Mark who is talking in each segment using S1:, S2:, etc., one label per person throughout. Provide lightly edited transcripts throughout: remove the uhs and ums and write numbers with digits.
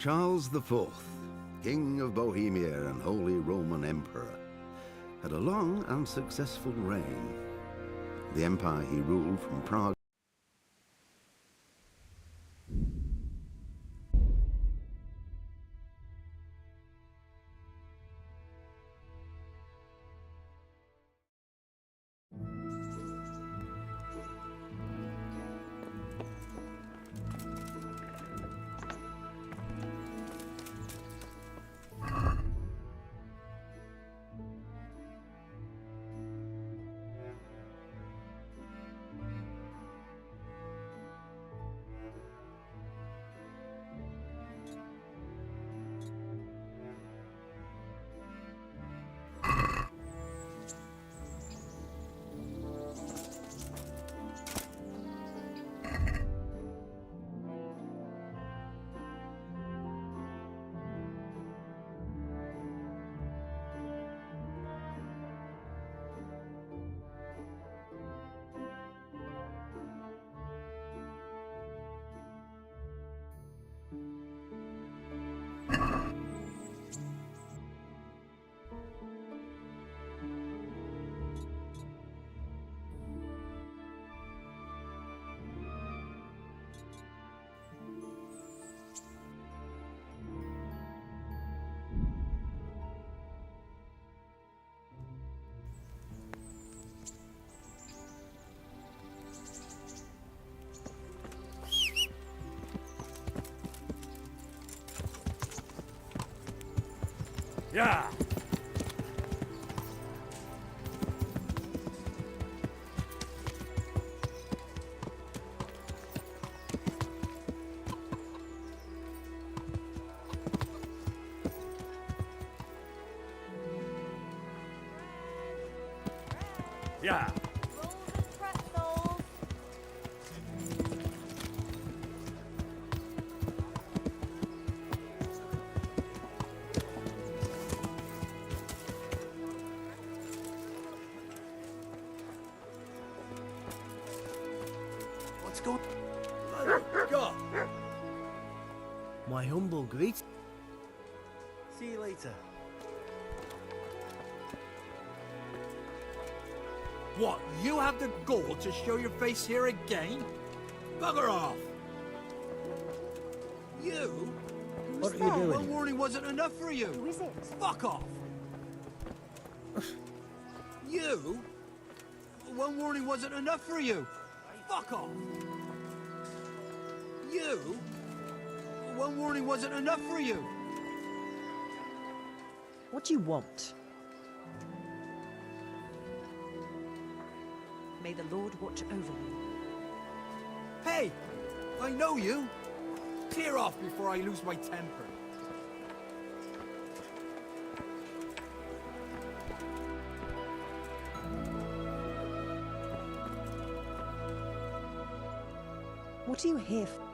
S1: Charles IV, King of Bohemia and Holy Roman Emperor, had a long and successful reign. The empire he ruled from Prague
S2: Yeah! Yeah!
S3: What's going
S2: Oh, God!
S3: My humble greet. See you later.
S2: What, you have the gall to show your face here again? Bugger off! You?
S3: What are you doing?
S2: One warning wasn't enough for you!
S4: Who is it?
S2: Fuck off! You? One warning wasn't enough for you! Fuck off! You? One warning wasn't enough for you!
S4: What do you want? May the Lord watch over you.
S2: Hey! I know you! Clear off before I lose my temper.
S4: What are you here for?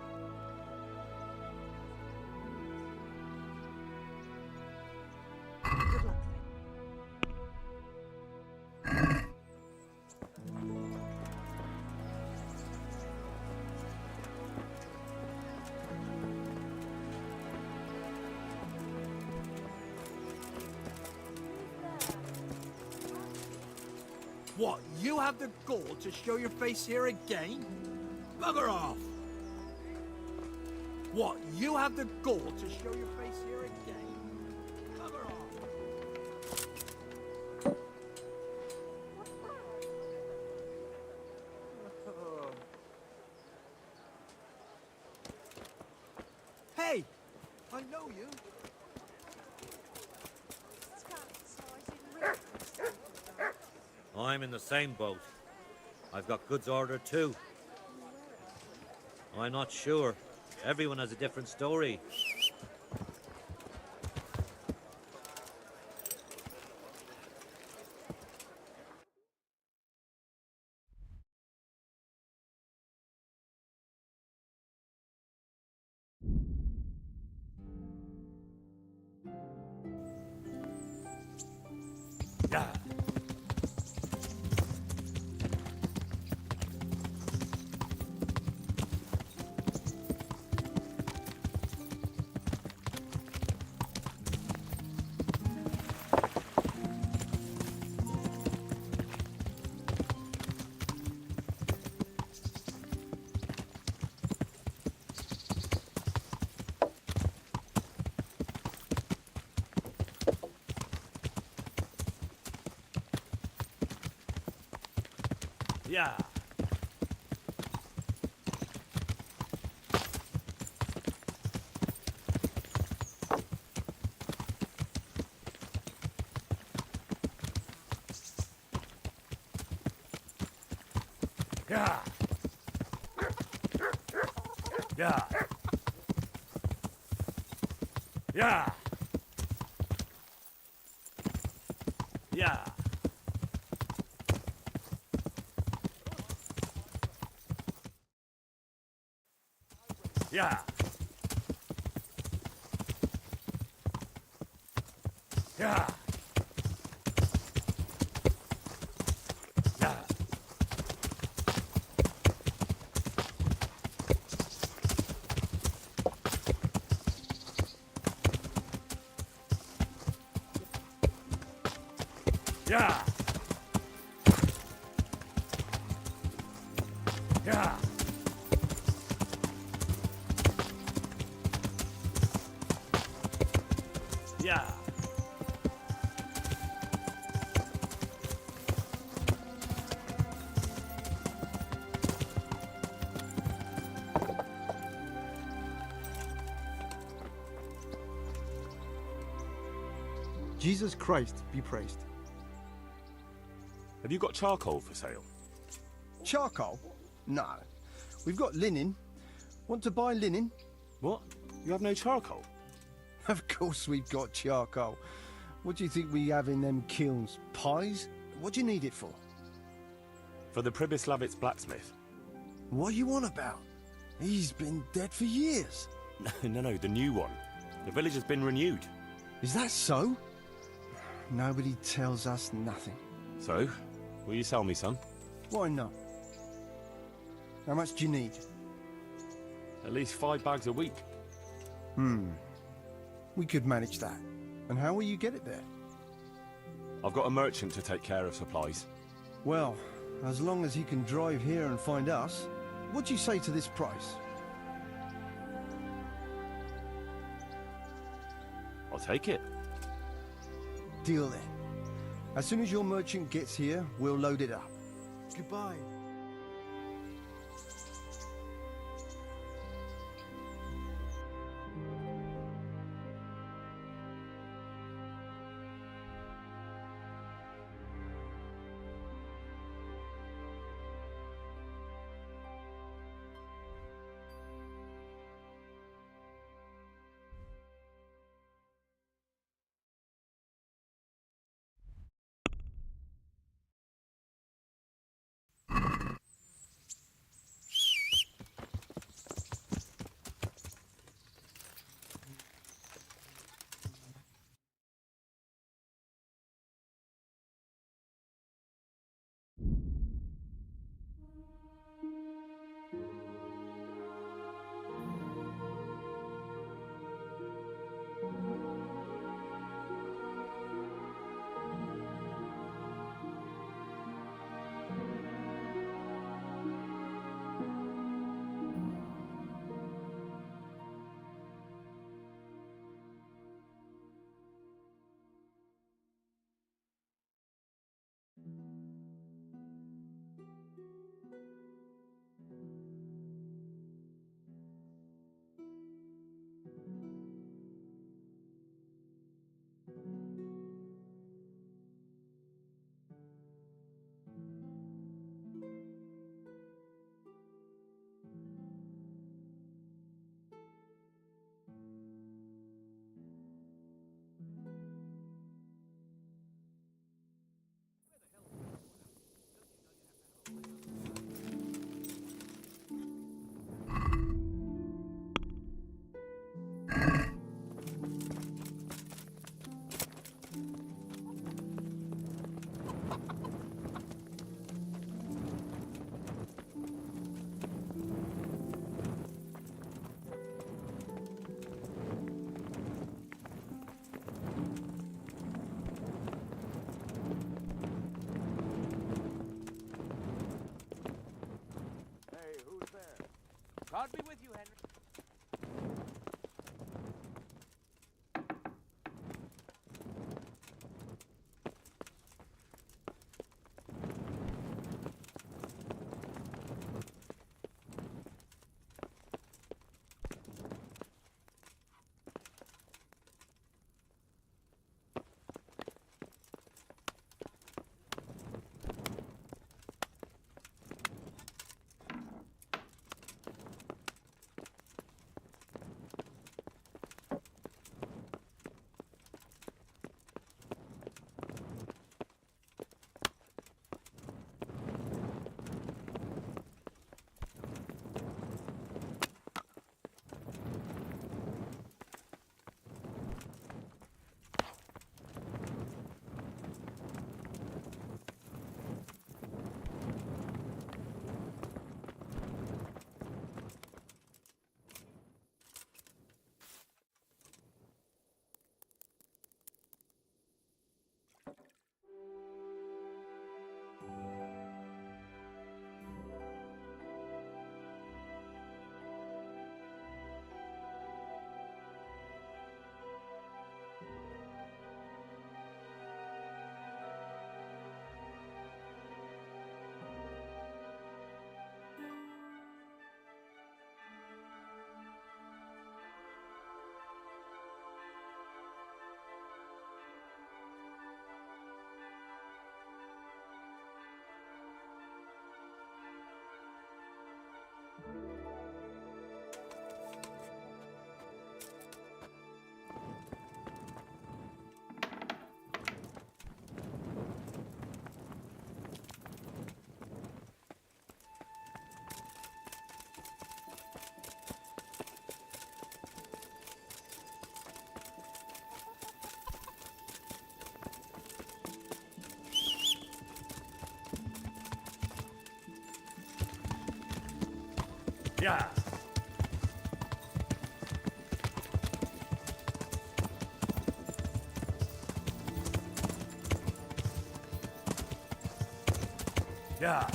S4: Good luck then.
S2: What, you have the gall to show your face here again? Bugger off! What, you have the gall to show your face here again? Bugger off! Hey! I know you!
S5: I'm in the same boat. I've got goods ordered too. I'm not sure. Everyone has a different story. Yeah. Yeah. Yeah. Yeah. Yeah. Yeah. Yeah. Yeah. Yeah. Yeah. Yeah. Yeah.
S3: Jesus Christ be praised.
S6: Have you got charcoal for sale?
S3: Charcoal? No. We've got linen. Want to buy linen?
S6: What? You have no charcoal?
S3: Of course we've got charcoal. What do you think we have in them kilns? Pies? What do you need it for?
S6: For the Pribyslavitz blacksmith.
S3: What are you on about? He's been dead for years.
S6: No, the new one. The village has been renewed.
S3: Is that so? Nobody tells us nothing.
S6: So, will you sell me some?
S3: Why not? How much do you need?
S6: At least 5 bags a week.
S3: We could manage that. And how will you get it there?
S6: I've got a merchant to take care of supplies.
S3: Well, as long as he can drive here and find us, what do you say to this price?
S6: I'll take it.
S3: Deal then. As soon as your merchant gets here, we'll load it up.
S2: Goodbye.
S5: Yeah. Yeah.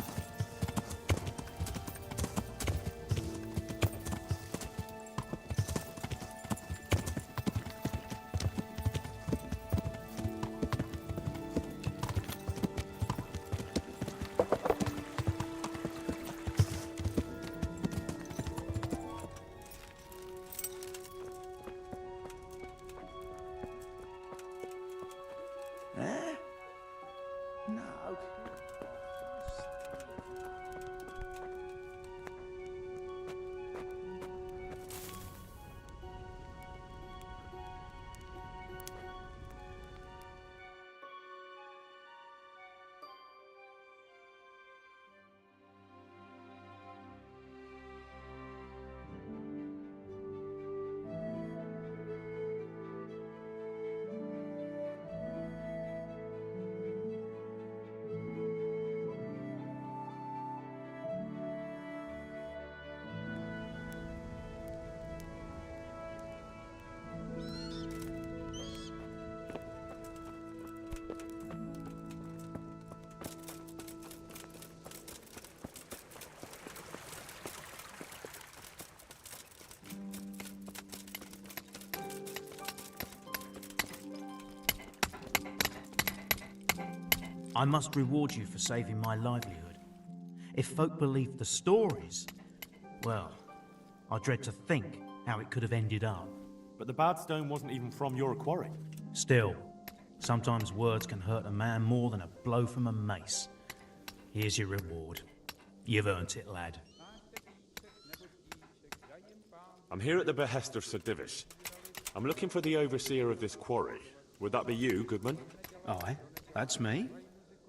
S3: No.
S7: I must reward you for saving my livelihood. If folk believed the stories, well, I dread to think how it could have ended up.
S6: But the bad stone wasn't even from your quarry.
S7: Still, sometimes words can hurt a man more than a blow from a mace. Here's your reward. You've earned it, lad.
S6: I'm here at the behest of Sir Divish. I'm looking for the overseer of this quarry. Would that be you, Goodman?
S7: Aye, that's me.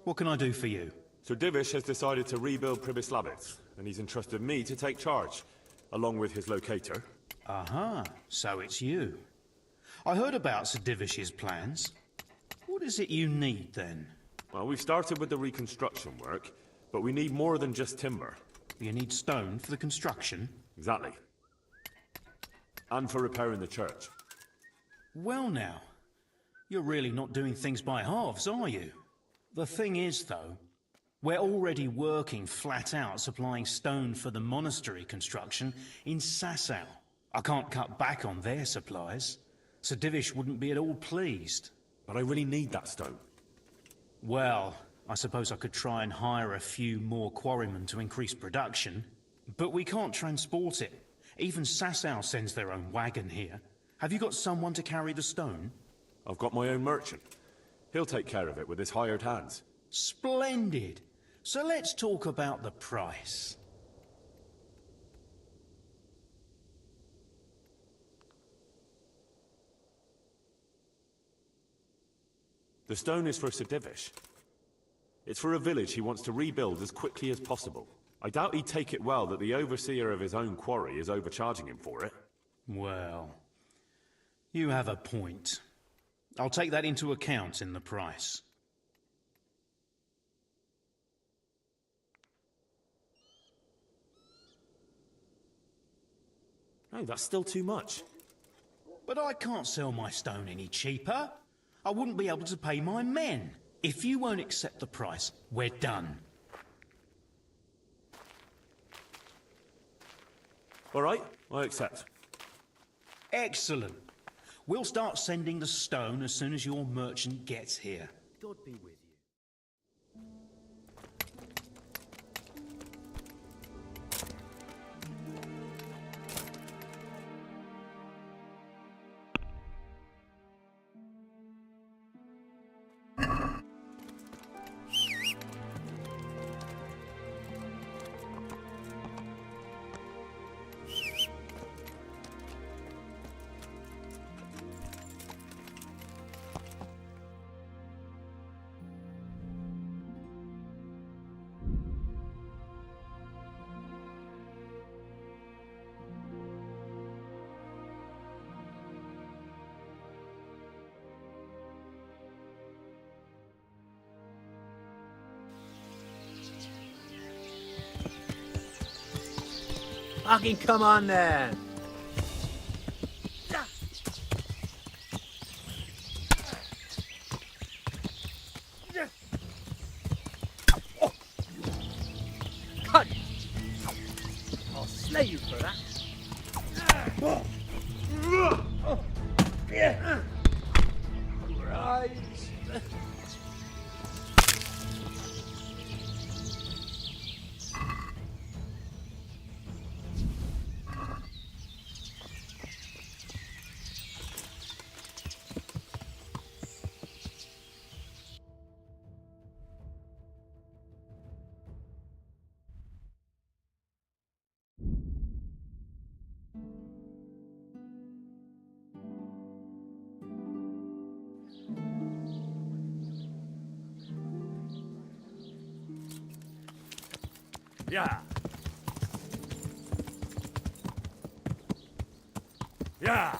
S7: What can I do for you?
S6: Sir Divish has decided to rebuild Pribyslavitz, and he's entrusted me to take charge, along with his locator.
S7: Aha, so it's you. I heard about Sir Divish's plans. What is it you need, then?
S6: Well, we've started with the reconstruction work, but we need more than just timber.
S7: You need stone for the construction?
S6: Exactly. And for repairing the church.
S7: Well now, you're really not doing things by halves, are you? The thing is, though, we're already working flat out supplying stone for the monastery construction in Sasau. I can't cut back on their supplies. Sir Divish wouldn't be at all pleased.
S6: But I really need that stone.
S7: Well, I suppose I could try and hire a few more quarrymen to increase production. But we can't transport it. Even Sasau sends their own wagon here. Have you got someone to carry the stone?
S6: I've got my own merchant. He'll take care of it with his hired hands.
S7: Splendid. So let's talk about the price.
S6: The stone is for Sir Divish. It's for a village he wants to rebuild as quickly as possible. I doubt he'd take it well that the overseer of his own quarry is overcharging him for it.
S7: Well, you have a point. I'll take that into account in the price.
S6: No, that's still too much.
S7: But I can't sell my stone any cheaper. I wouldn't be able to pay my men. If you won't accept the price, we're done.
S6: All right, I accept.
S7: Excellent. We'll start sending the stone as soon as your merchant gets here.
S2: God be with you. Fucking come on then. Cut! I'll slay you for that. Right.
S5: Yeah. Yeah.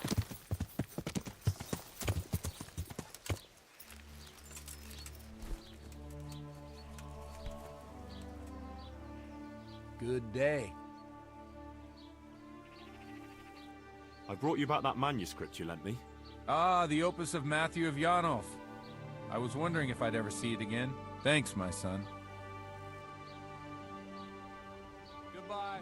S8: Good day.
S6: I brought you back that manuscript you lent me.
S8: Ah, the opus of Matthew of Yanov. I was wondering if I'd ever see it again. Thanks, my son. Goodbye.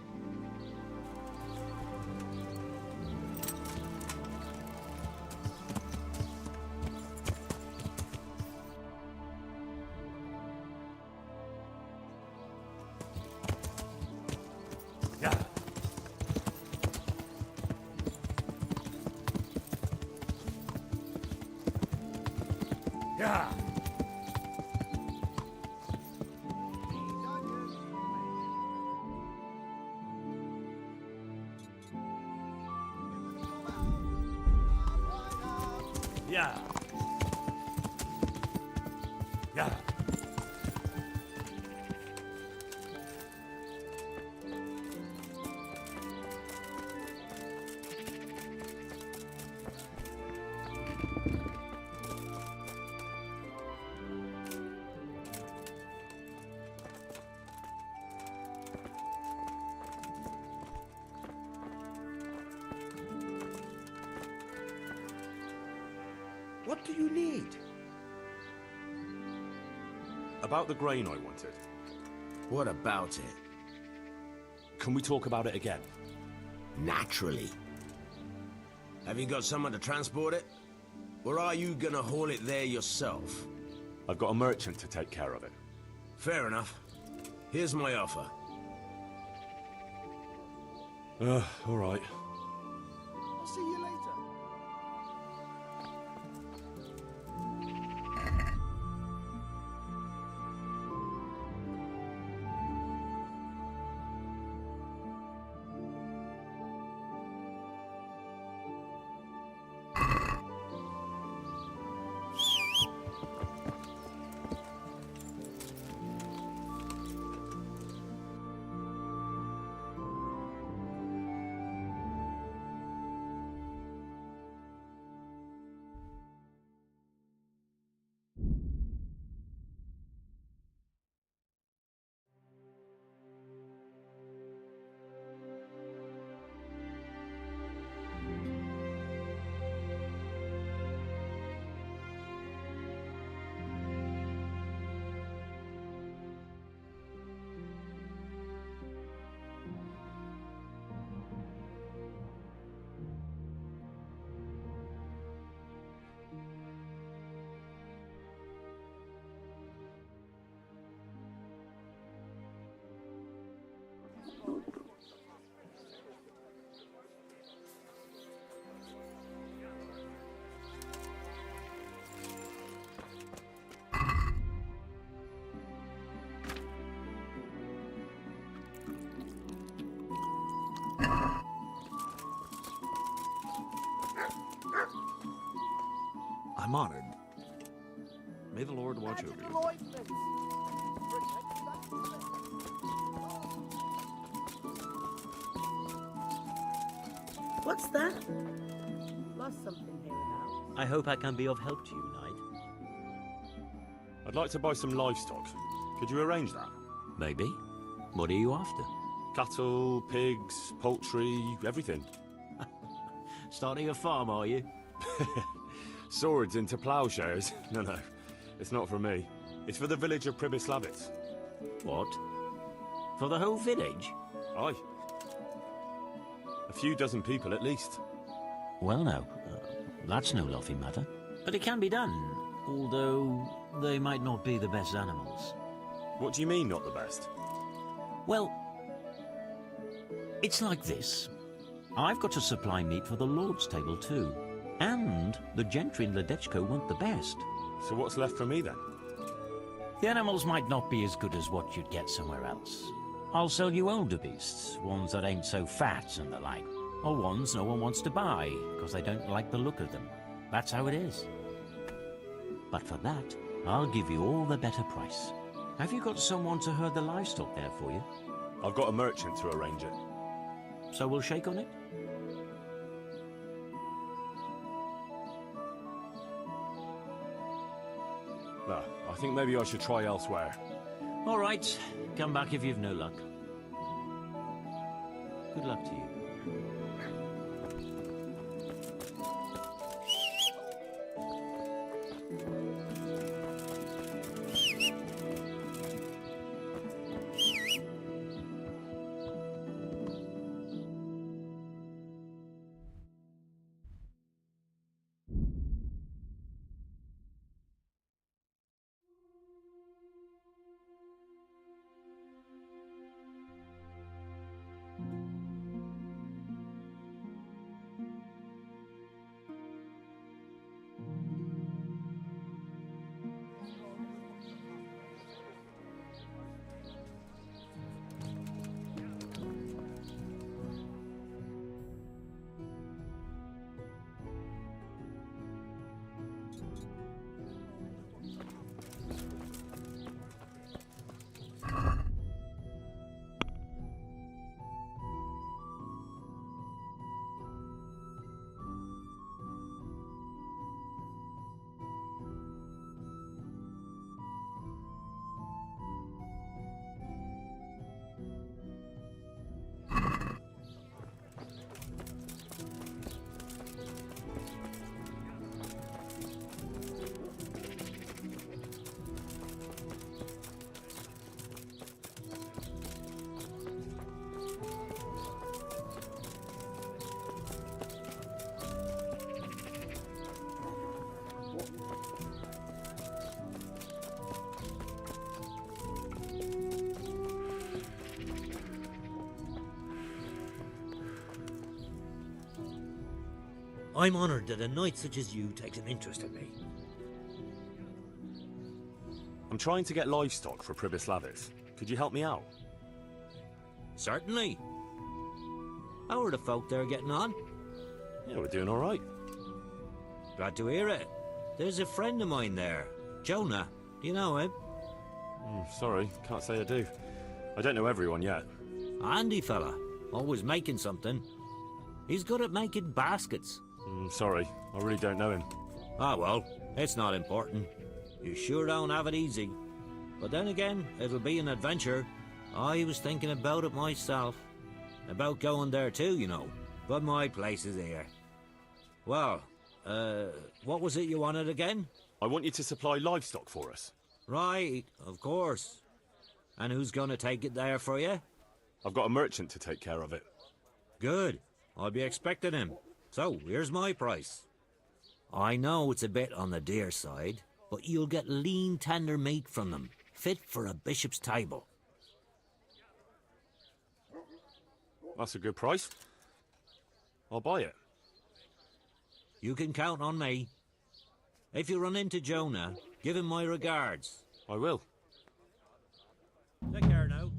S5: Yeah. Yeah. Yeah. Yeah.
S1: What do you need?
S6: About the grain I wanted.
S9: What about it?
S6: Can we talk about it again?
S9: Naturally. Have you got someone to transport it? Or are you gonna haul it there yourself?
S6: I've got a merchant to take care of it.
S9: Fair enough. Here's my offer.
S6: All right.
S3: I'll see you later.
S2: I'm honored. May the Lord watch over you.
S10: What's that? Lost something hereabouts. I hope I can be of help to you, Knight.
S6: I'd like to buy some livestock. Could you arrange that?
S10: Maybe. What are you after?
S6: Cattle, pigs, poultry, everything.
S10: Starting a farm, are you?
S6: Swords into plowshares? No, it's not for me. It's for the village of Pribyslavitz.
S10: What? For the whole village?
S6: Aye. A few dozen people at least.
S10: Well, no. That's no laughing matter. But it can be done, although they might not be the best animals.
S6: What do you mean, not the best?
S10: Well, it's like this. I've got to supply meat for the Lord's table too. And the gentry in Ledechko want the best.
S6: So what's left for me then?
S10: The animals might not be as good as what you'd get somewhere else. I'll sell you older beasts, ones that ain't so fat and the like. Or ones no one wants to buy, because they don't like the look of them. That's how it is. But for that, I'll give you all the better price. Have you got someone to herd the livestock there for you?
S6: I've got a merchant to arrange it.
S10: So we'll shake on it?
S6: No, I think maybe I should try elsewhere.
S10: All right. Come back if you've no luck. Good luck to you. I'm honored that a knight such as you takes an interest in me.
S6: I'm trying to get livestock for Pribyslavitz. Could you help me out?
S10: Certainly. How are the folk there getting on?
S6: Yeah, we're doing all right.
S10: Glad to hear it. There's a friend of mine there, Jonah. Do you know him?
S6: Sorry, can't say I do. I don't know everyone yet.
S10: Handy fella. Always making something. He's good at making baskets.
S6: Sorry, I really don't know him.
S10: Ah, well, it's not important. You sure don't have it easy. But then again, it'll be an adventure. I was thinking about it myself. About going there too, you know. But my place is here. Well, what was it you wanted again?
S6: I want you to supply livestock for us.
S10: Right, of course. And who's gonna take it there for you?
S6: I've got a merchant to take care of it.
S10: Good. I'll be expecting him. So, here's my price. I know it's a bit on the dear side, but you'll get lean, tender meat from them, fit for a bishop's table.
S6: That's a good price. I'll buy it.
S10: You can count on me. If you run into Jonah, give him my regards.
S6: I will.
S10: Take care now.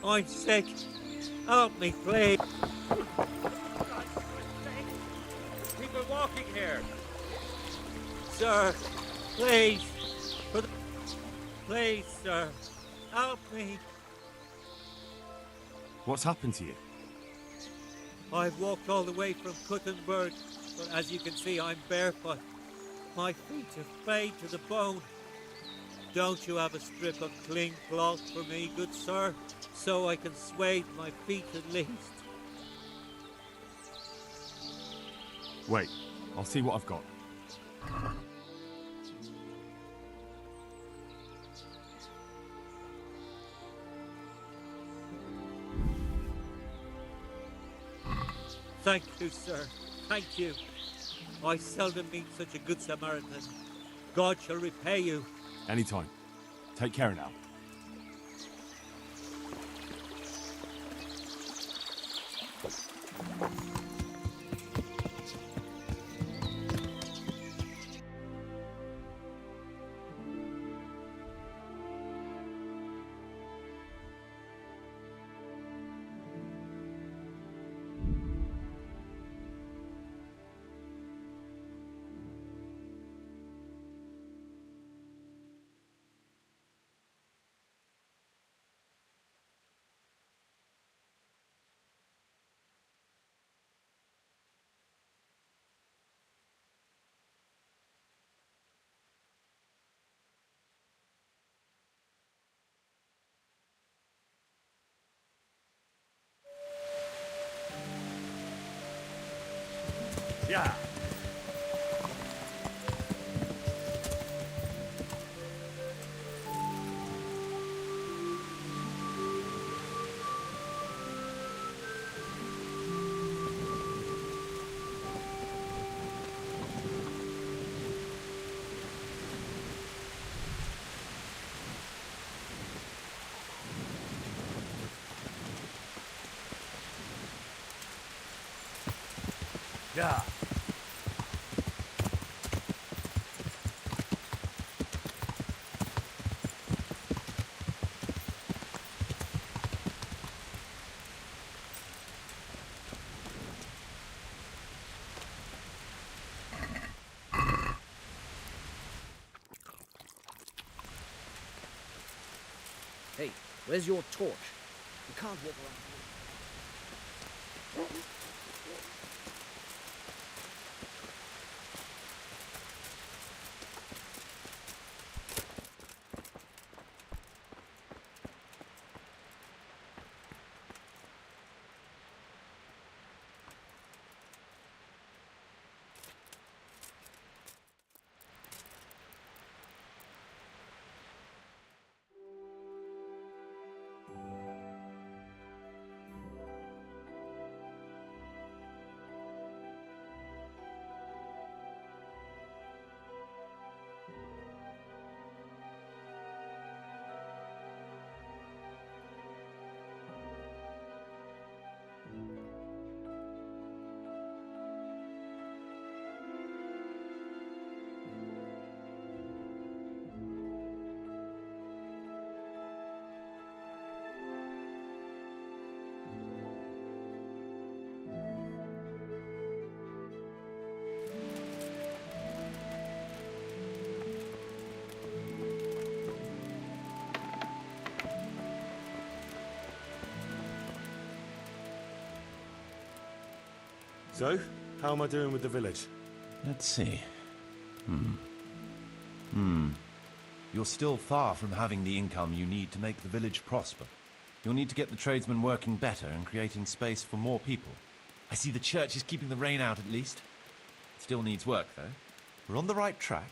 S5: I'm sick. Help me, please. People walking here. Sir, please. Please, sir. Help me.
S6: What's happened to you?
S5: I've walked all the way from Kuttenberg, but as you can see, I'm barefoot. My feet have frayed to the bone. Don't you have a strip of cling cloth for me, good sir, so I can swathe my feet at least?
S6: Wait, I'll see what I've got.
S5: Thank you, sir. Thank you. I seldom meet such a good Samaritan. God shall repay you.
S6: Anytime. Take care now. Yeah. Yeah.
S11: Hey, where's your torch? You can't walk around.
S6: So, how am I doing with the village?
S12: Let's see. You're still far from having the income you need to make the village prosper. You'll need to get the tradesmen working better and creating space for more people. I see the church is keeping the rain out at least. It still needs work, though. We're on the right track,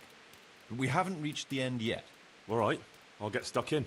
S12: but we haven't reached the end yet.
S6: All right, I'll get stuck in.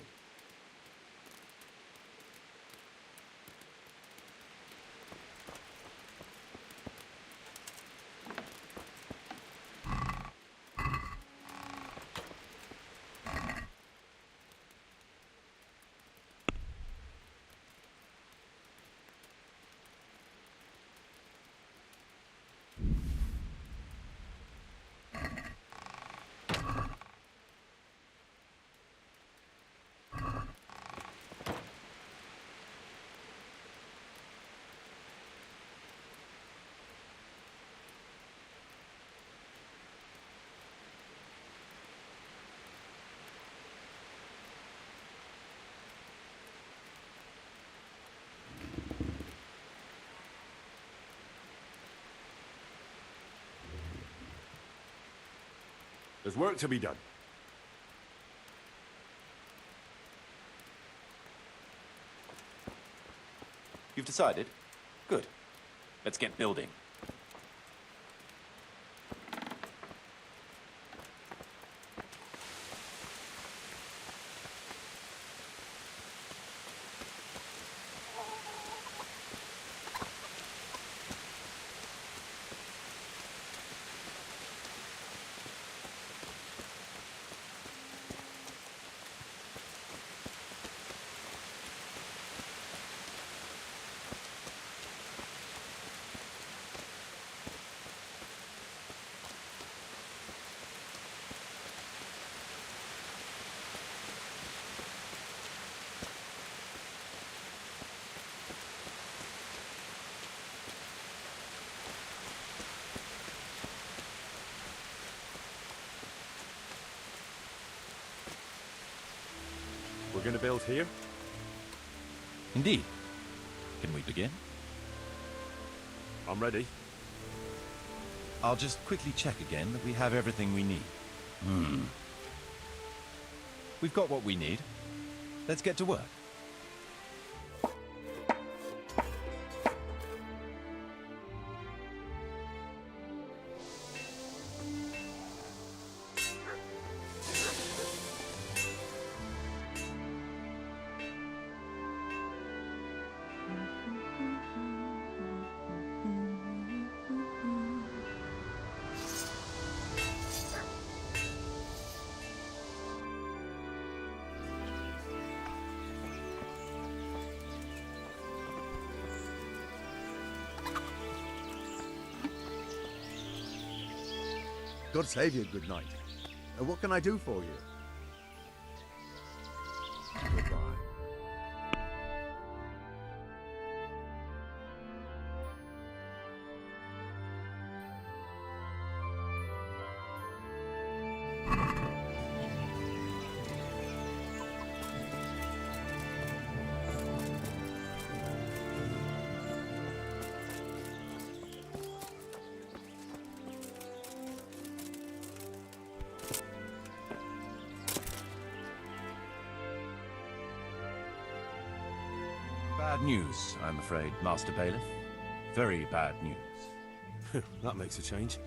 S6: There's work to be done.
S12: You've decided? Good. Let's get building.
S6: We're gonna build here?
S12: Indeed. Can we begin?
S6: I'm ready.
S12: I'll just quickly check again that we have everything we need. We've got what we need. Let's get to work.
S2: God save you, good night. What can I do for you? Goodbye.
S12: Bad news, I'm afraid, Master Bailiff. Very bad news.
S6: That makes a change.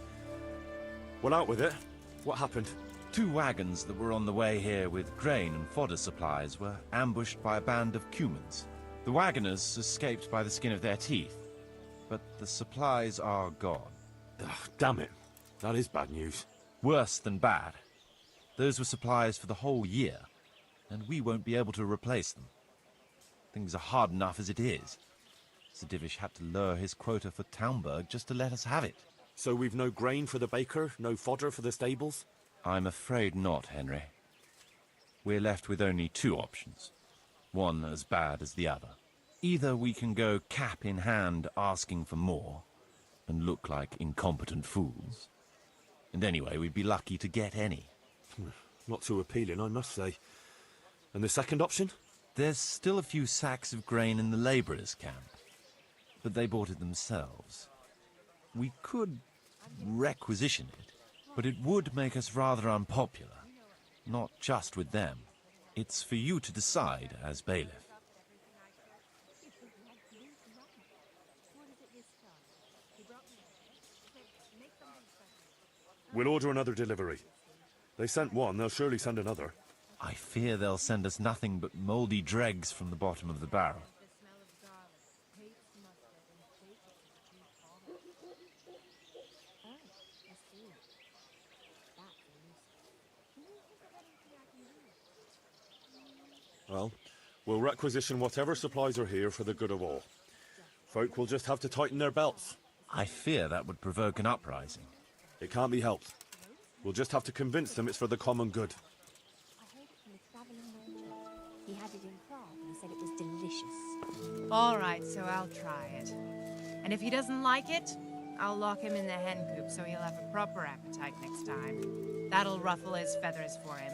S6: Well, out with it. What happened?
S12: 2 wagons that were on the way here with grain and fodder supplies were ambushed by a band of Cumans. The wagoners escaped by the skin of their teeth, but the supplies are gone.
S6: Ugh, damn it. That is bad news.
S12: Worse than bad. Those were supplies for the whole year, and we won't be able to replace them. Things are hard enough as it is. Sir Divish had to lower his quota for Townburg just to let us have it.
S6: So we've no grain for the baker, no fodder for the stables?
S12: I'm afraid not, Henry. We're left with only 2 options. One as bad as the other. Either we can go cap in hand asking for more, and look like incompetent fools. And anyway, we'd be lucky to get any.
S6: Not too appealing, I must say. And the second option?
S12: There's still a few sacks of grain in the labourers' camp, but they bought it themselves. We could requisition it, but it would make us rather unpopular. Not just with them. It's for you to decide as bailiff.
S6: We'll order another delivery. They sent one, they'll surely send another.
S12: I fear they'll send us nothing but mouldy dregs from the bottom of the barrel.
S6: Well, we'll requisition whatever supplies are here for the good of all. Folk will just have to tighten their belts.
S12: I fear that would provoke an uprising.
S6: It can't be helped. We'll just have to convince them it's for the common good.
S13: He had it in Prague and he said it was delicious.
S14: All right, so I'll try it. And if he doesn't like it, I'll lock him in the hen coop so he'll have a proper appetite next time. That'll ruffle his feathers for him.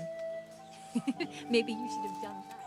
S13: Maybe you should have done that.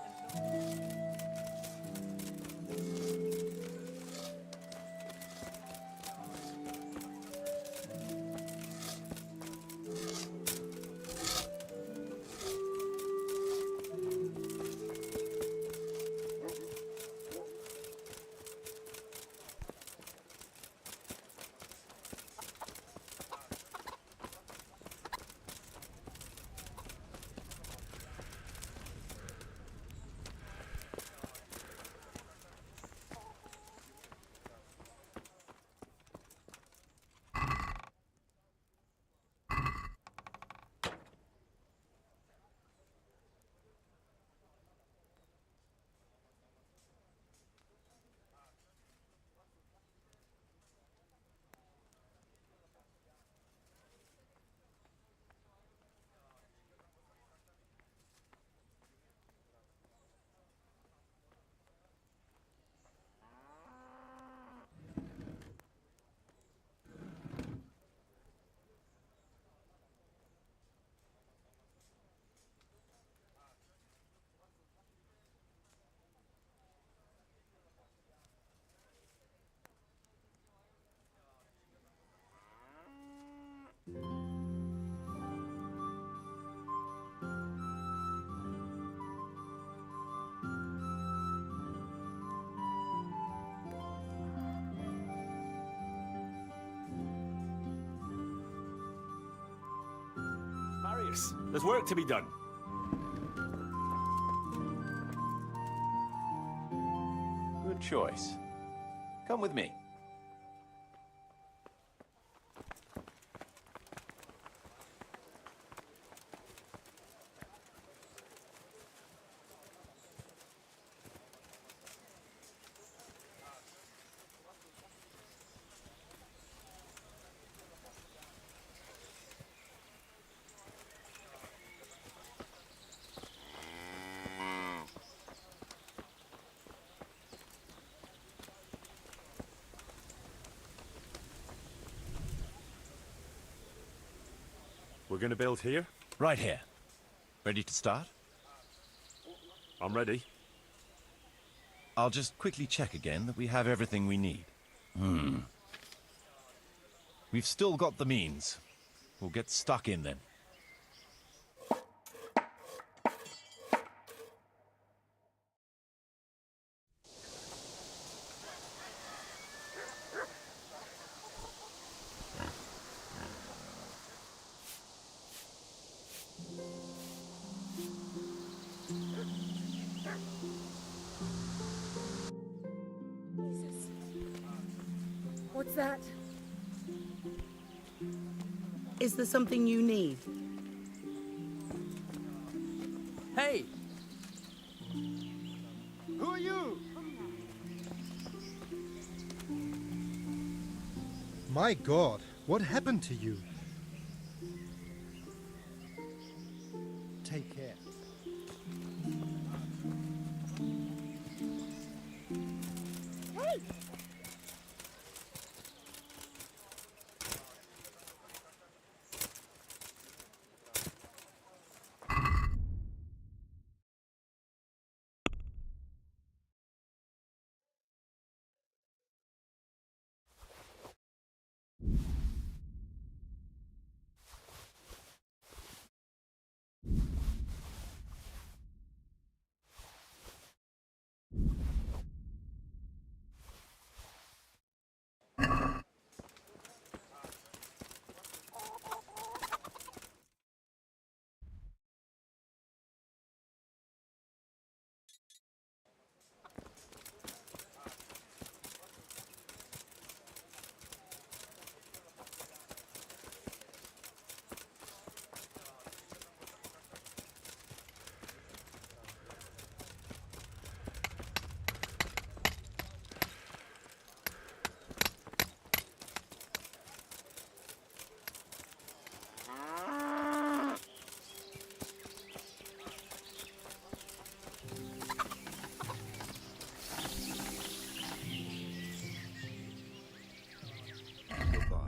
S6: this. There's work to be done.
S12: Good choice. Come with me.
S6: We're gonna build here?
S12: Right here. Ready to start?
S6: I'm ready.
S12: I'll just quickly check again that we have everything we need. We've still got the means. We'll get stuck in then.
S15: What's that? Is there something you need?
S2: Hey!
S3: Who are you? My God, what happened to you? Take care.
S15: Hey!
S1: Goodbye.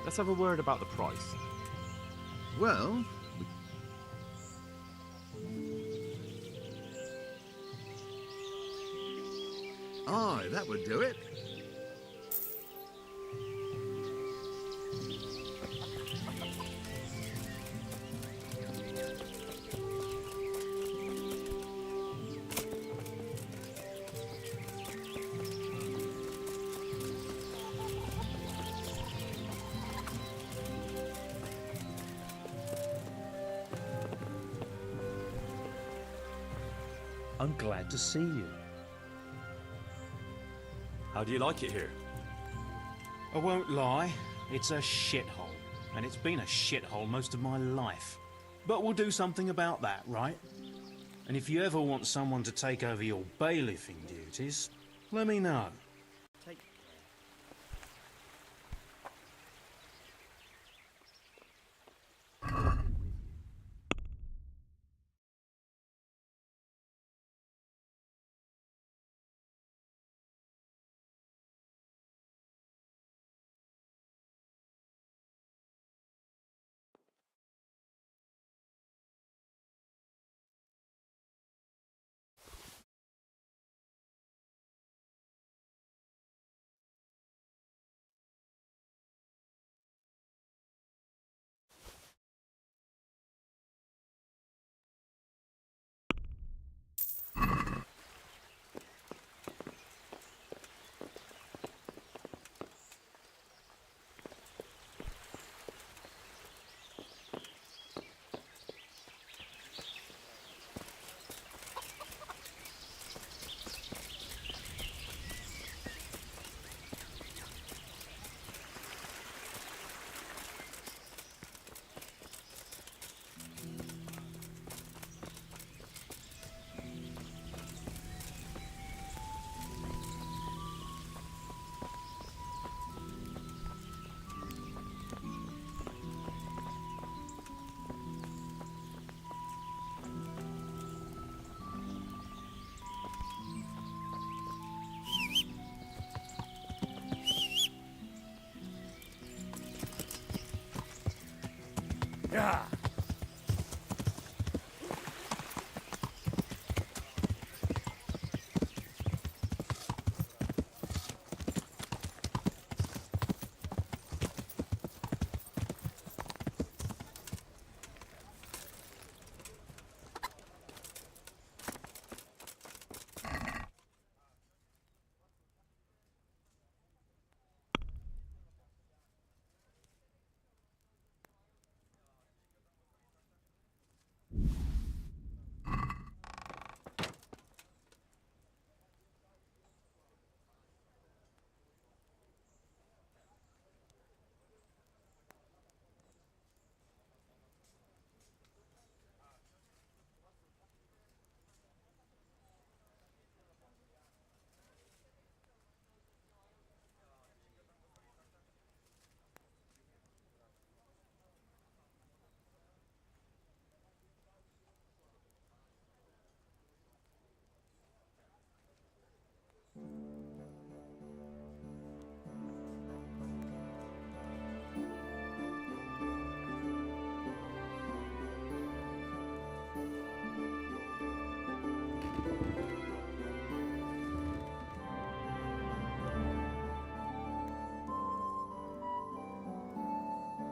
S6: Let's have a word about the price.
S1: Well, aye, that would do it.
S7: I'm glad to see you.
S6: How do you like it here?
S7: I won't lie, it's a shithole. And it's been a shithole most of my life. But we'll do something about that, right? And if you ever want someone to take over your bailiffing duties, let me know.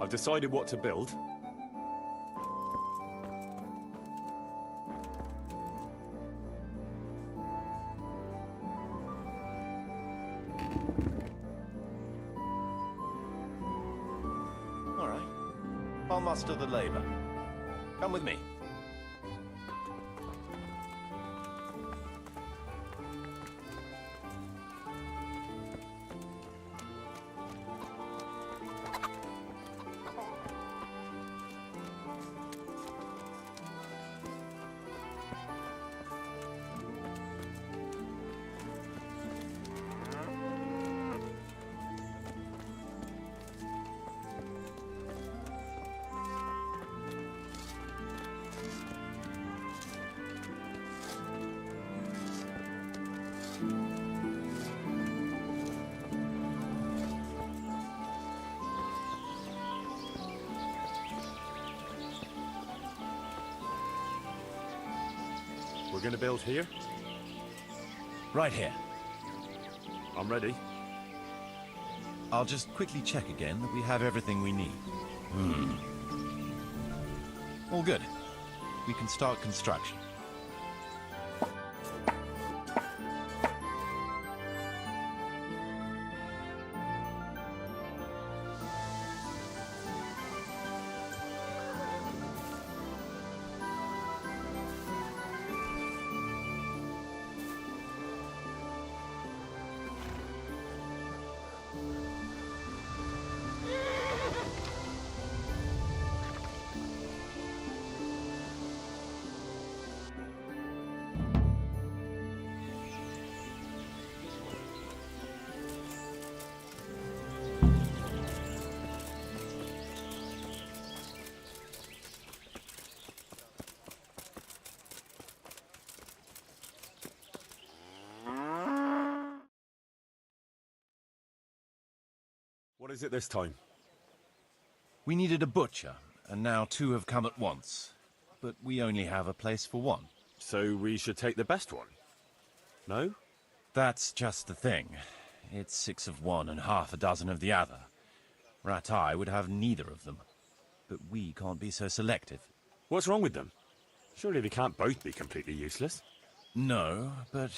S6: I've decided what to build.
S12: All right. I'll muster the labor. Come with me.
S6: We're gonna build here?
S12: Right here.
S6: I'm ready.
S12: I'll just quickly check again that we have everything we need. All good. We can start construction.
S6: What is it this time?
S12: We needed a butcher, and now 2 have come at once. But we only have a place for 1.
S6: So we should take the best one? No?
S12: That's just the thing. It's 6 of one and half a dozen of the other. Ratai would have neither of them. But we can't be so selective.
S6: What's wrong with them? Surely they can't both be completely useless.
S12: No, but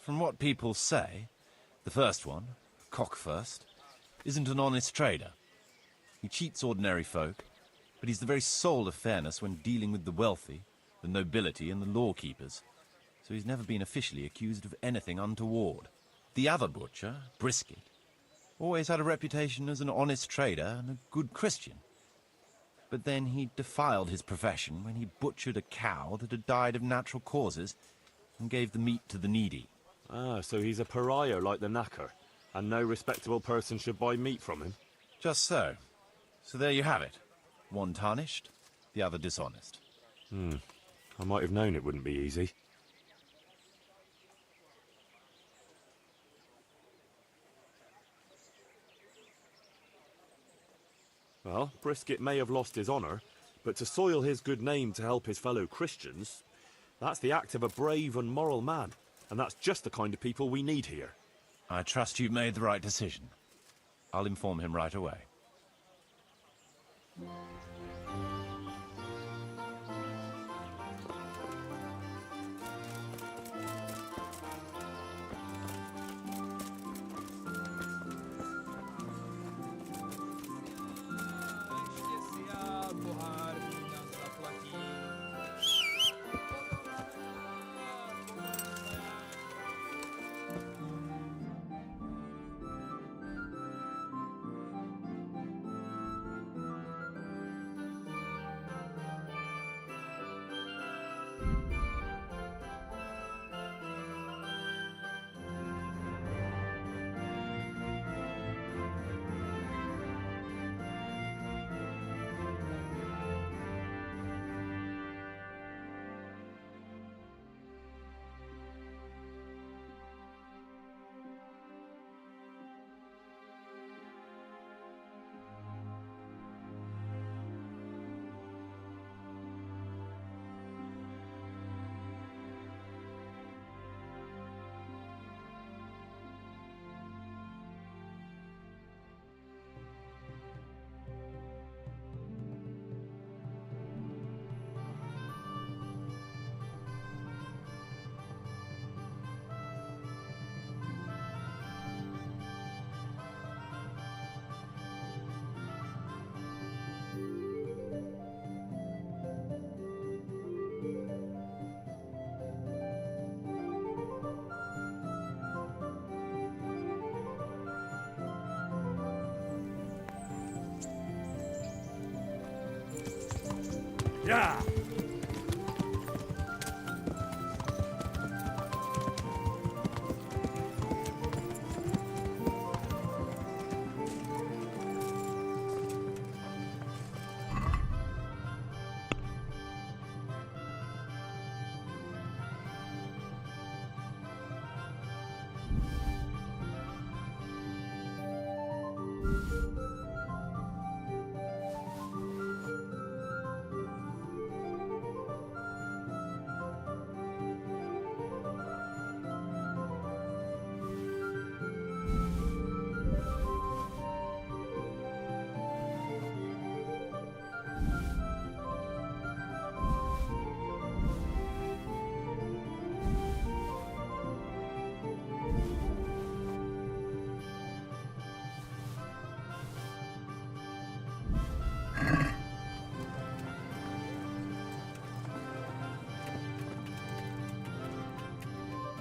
S12: from what people say, the first one, Cockfirst, isn't an honest trader. He cheats ordinary folk, but he's the very soul of fairness when dealing with the wealthy, the nobility and the lawkeepers. So he's never been officially accused of anything untoward. The other butcher, Brisket, always had a reputation as an honest trader and a good Christian. But then he defiled his profession when he butchered a cow that had died of natural causes and gave the meat to the needy.
S6: Ah, so he's a pariah like the knacker, and no respectable person should buy meat from him?
S12: Just so. So there you have it. One tarnished, the other dishonest.
S6: I might have known it wouldn't be easy. Well, Brisket may have lost his honour, but to soil his good name to help his fellow Christians, that's the act of a brave and moral man, and that's just the kind of people we need here.
S12: I trust you've made the right decision. I'll inform him right away.
S5: Yeah.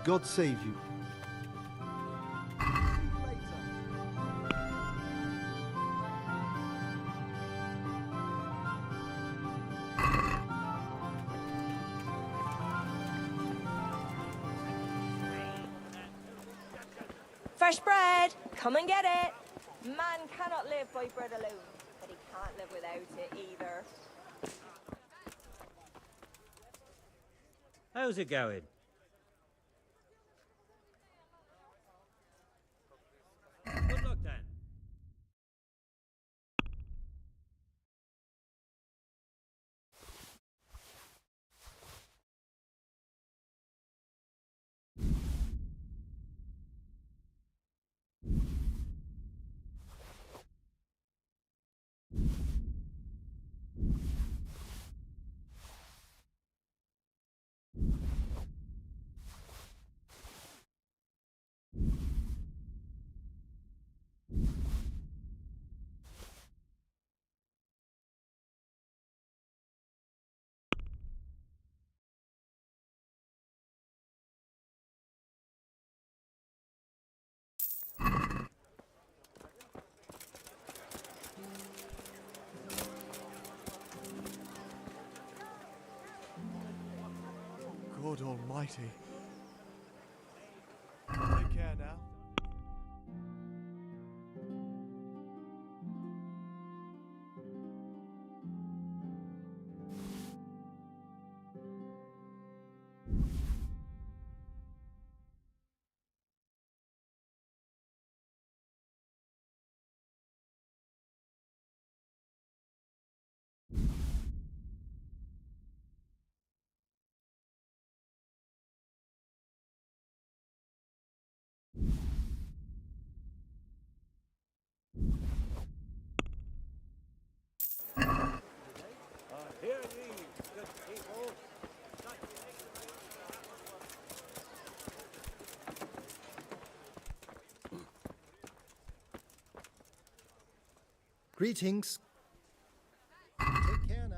S3: God save you.
S16: Fresh bread! Come and get it! Man cannot live by bread alone, but he can't live without it either.
S5: How's it going? Good luck then.
S2: God almighty. Take care now.
S5: Hear ye, good people.
S3: Greetings. Take care now.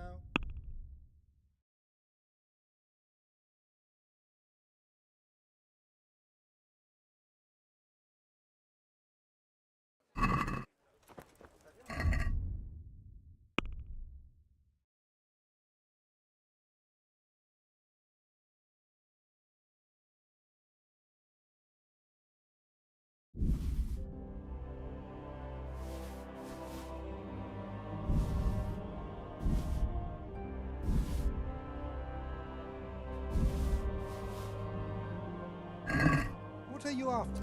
S3: What are you after?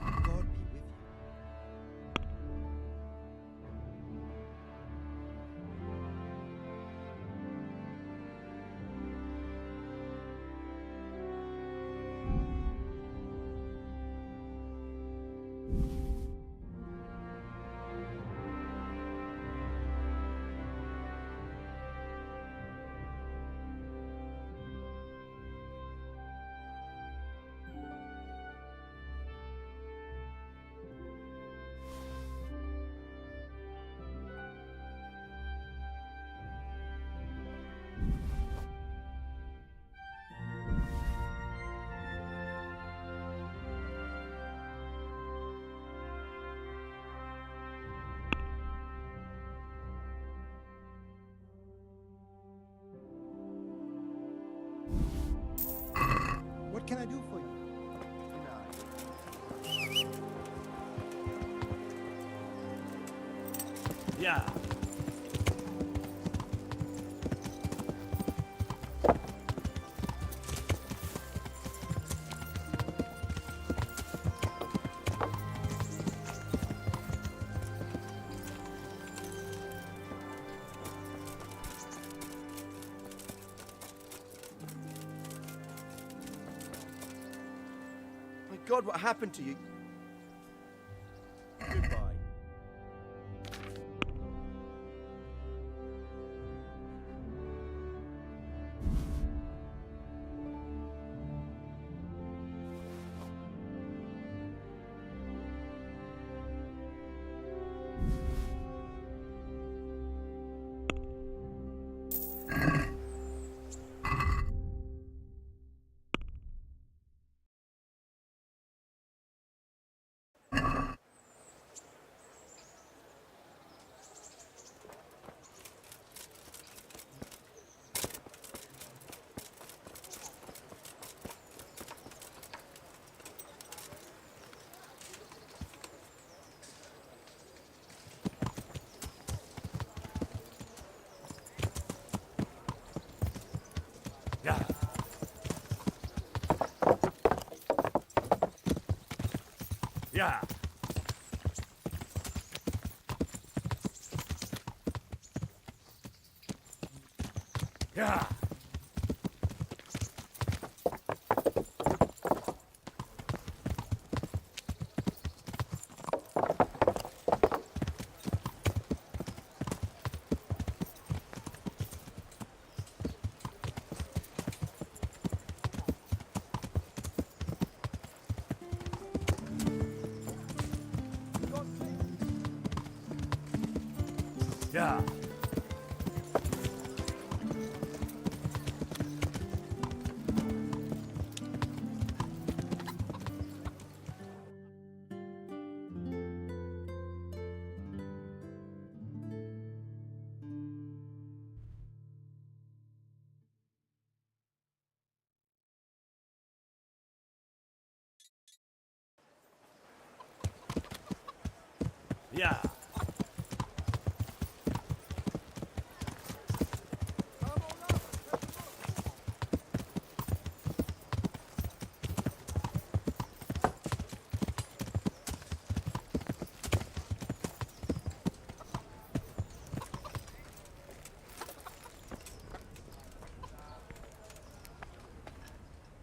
S3: God be with you. What can I do for you?
S5: Yeah.
S17: My God, what happened to you? Goodbye.
S5: Yeah. Yeah. Yeah. Yeah. Yeah.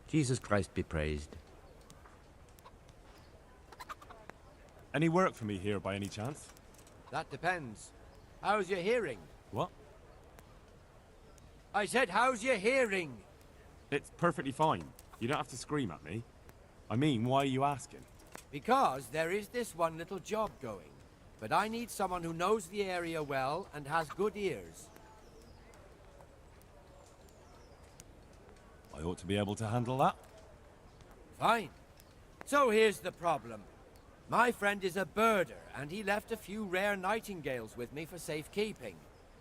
S18: Jesus Christ be praised.
S6: Any work for me here by any chance?
S19: That depends. How's your hearing?
S6: What?
S19: I said, how's your hearing?
S6: It's perfectly fine. You don't have to scream at me. I mean, why are you asking?
S19: Because there is this one little job going. But I need someone who knows the area well and has good ears.
S6: I ought to be able to handle that.
S19: Fine. So here's the problem. My friend is a birder, and he left a few rare nightingales with me for safekeeping.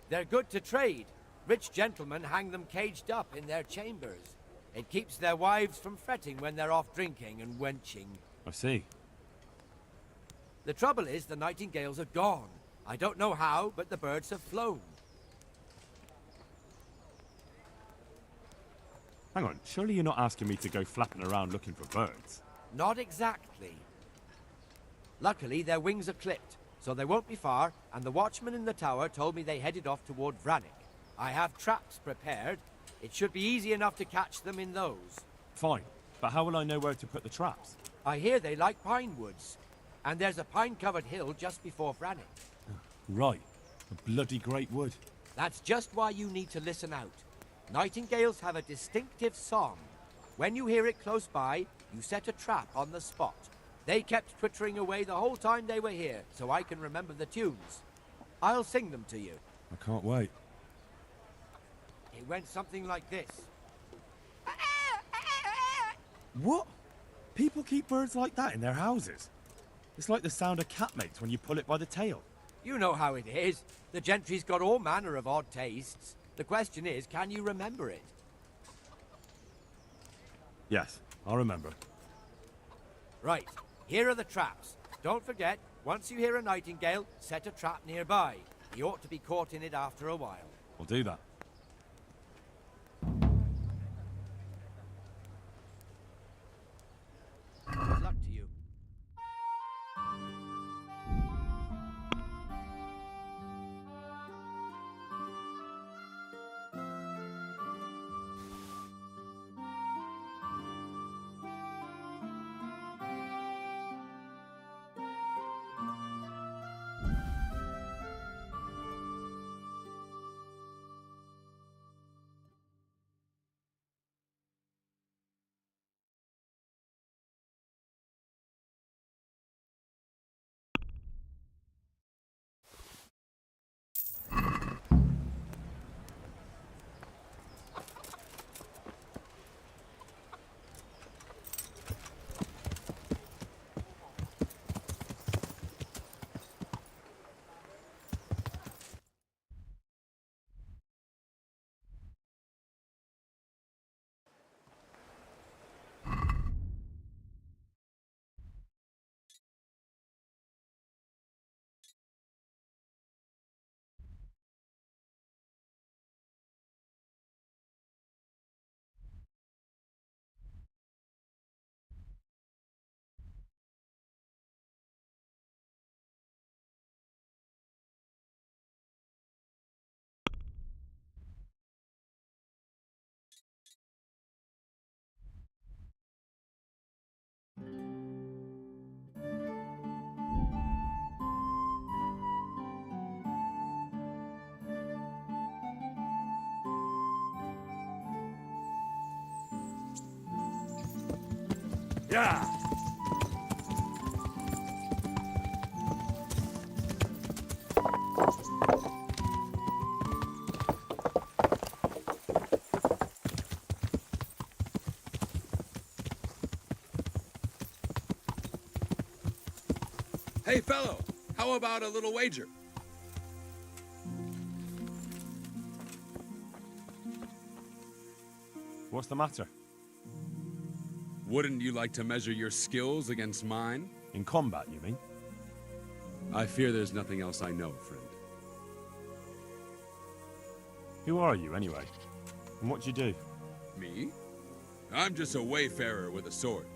S19: They're good to trade. Rich gentlemen hang them caged up in their chambers. It keeps their wives from fretting when they're off drinking and wenching.
S6: I see.
S19: The trouble is the nightingales are gone. I don't know how, but the birds have flown.
S6: Hang on, surely you're not asking me to go flapping around looking for birds?
S19: Not exactly. Luckily, their wings are clipped, so they won't be far, and the watchman in the tower told me they headed off toward Vranik. I have traps prepared. It should be easy enough to catch them in those.
S6: Fine, but how will I know where to put the traps?
S19: I hear they like pine woods, and there's a pine-covered hill just before Vranik.
S6: Right, a bloody great wood.
S19: That's just why you need to listen out. Nightingales have a distinctive song. When you hear it close by, you set a trap on the spot. They kept twittering away the whole time they were here, so I can remember the tunes. I'll sing them to you.
S6: I can't wait.
S19: It went something like this.
S6: What? People keep birds like that in their houses? It's like the sound a cat makes when you pull it by the tail.
S19: You know how it is. The gentry's got all manner of odd tastes. The question is, can you remember it?
S6: Yes, I'll remember.
S19: Right, here are the traps. Don't forget, once you hear a nightingale, set a trap nearby. He ought to be caught in it after a while.
S6: We'll do that.
S19: Good luck to you.
S6: Yeah!
S17: Hey, fellow, how about a little wager?
S6: What's the matter?
S17: Wouldn't you like to measure your skills against mine?
S6: In combat, you mean?
S17: I fear there's nothing else I know, friend.
S6: Who are you, anyway? And what do you do?
S17: Me? I'm just a wayfarer with a sword.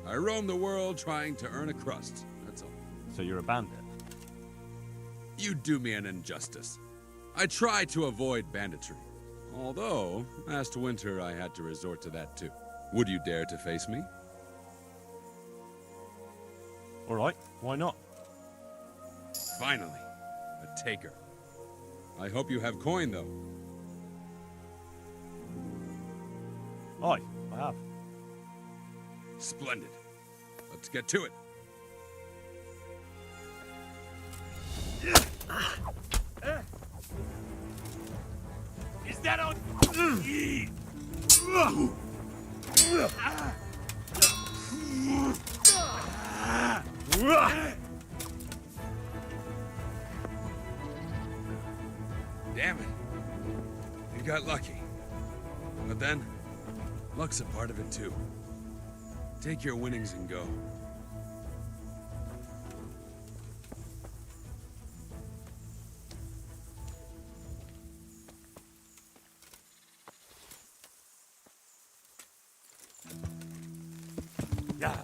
S17: I roam the world trying to earn a crust, that's all.
S6: So you're a bandit?
S17: You do me an injustice. I try to avoid banditry. Although, last winter I had to resort to that too. Would you dare to face me?
S6: All right, why not?
S17: Finally, a taker. I hope you have coin, though.
S6: Aye, I have.
S17: Splendid. Let's get to it.
S5: Is that on?
S17: Damn it. You got lucky. But then, luck's a part of it too. Take your winnings and go.
S6: Yeah.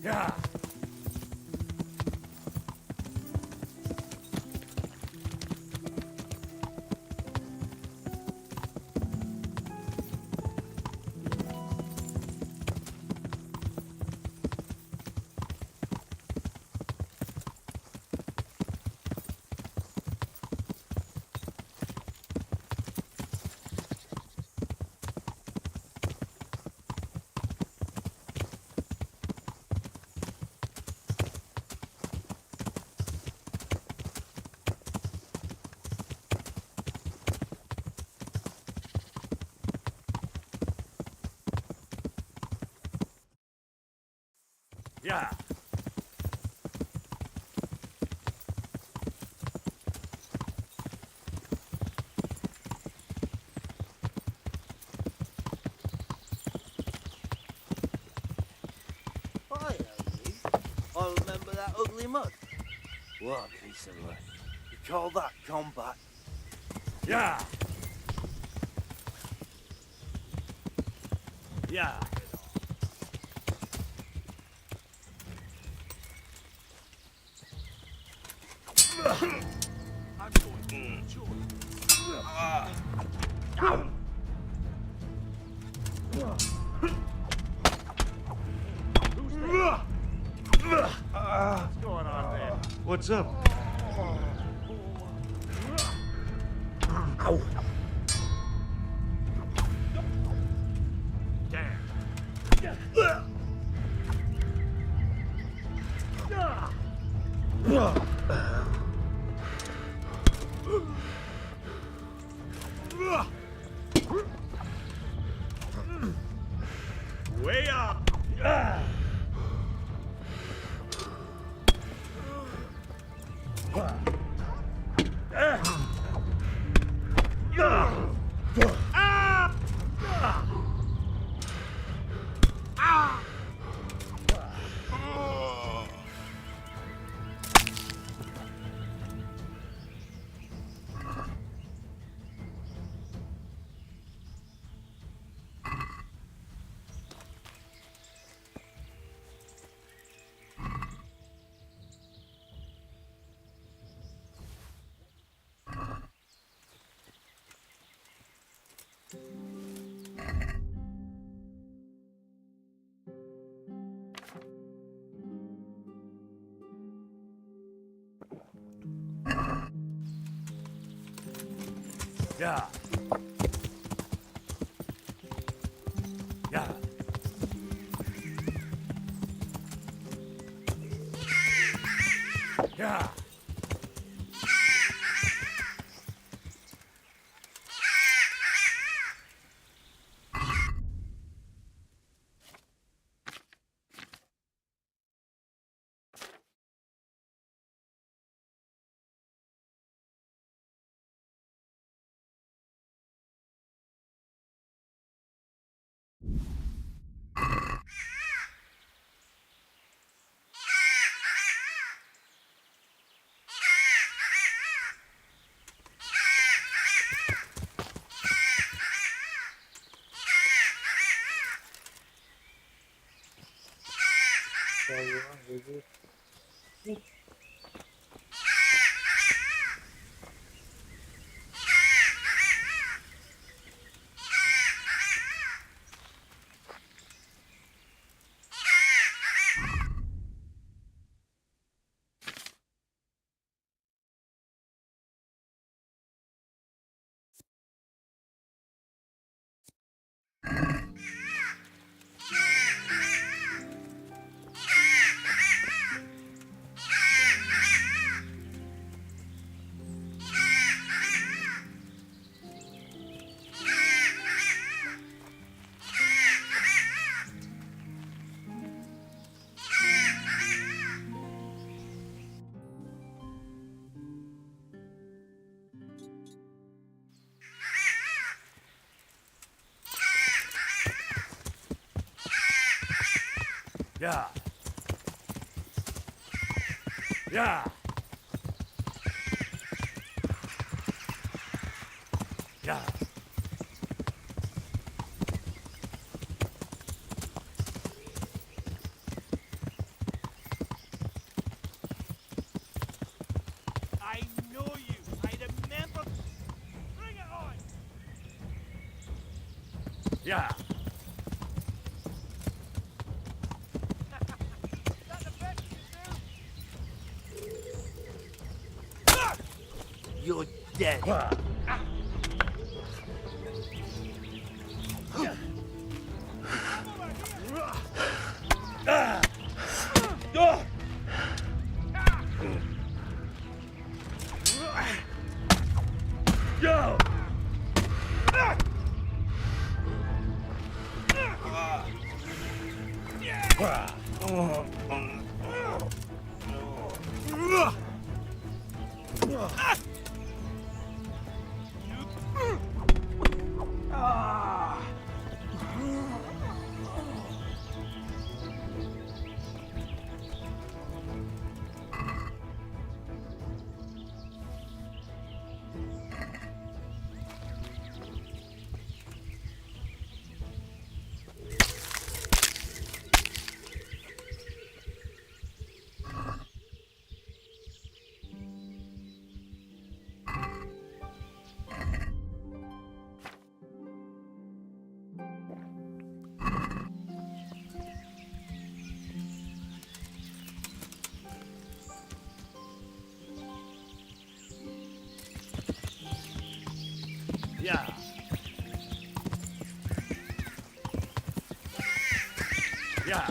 S6: Yeah. Yeah.
S20: that ugly mud? What a piece of luck. You call that combat?
S5: Yeah! Yeah!
S20: I'm going to enjoy
S21: What's going on there? What's up?
S20: Ow.
S21: Way up!
S5: Yeah! Yeah! Yeah! Yeah! Yeah! Yeah!
S21: I know you. I remember. Bring it on.
S5: Yeah!
S20: You're dead.
S21: Go!
S5: Yeah.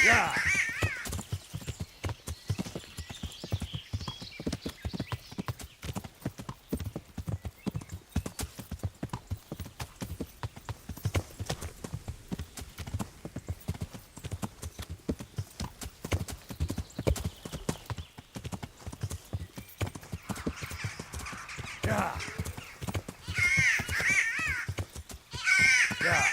S5: Yeah. Yeah. Yeah.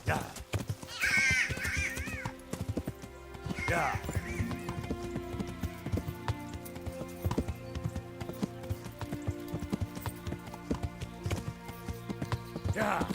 S5: Yeah. Yeah. Yeah.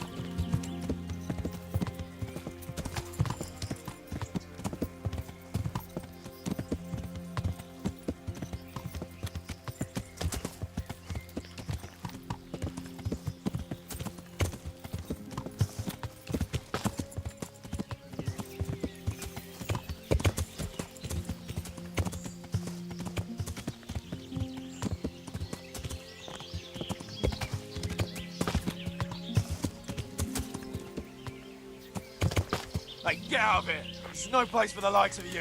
S21: Hey, get out of here! This is no place for the likes of you.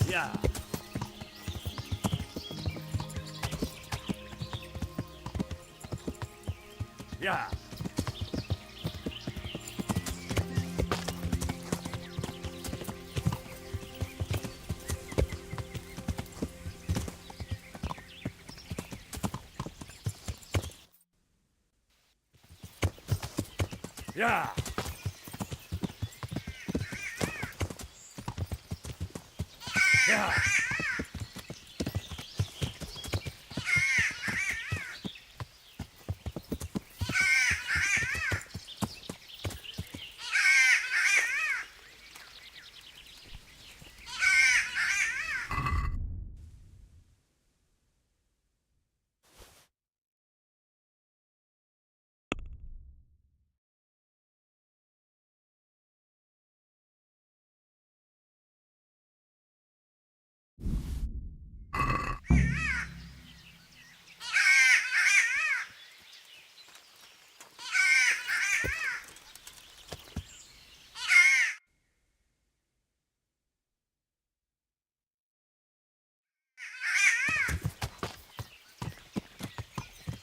S5: Yeah. Yeah. Yeah. Yeah.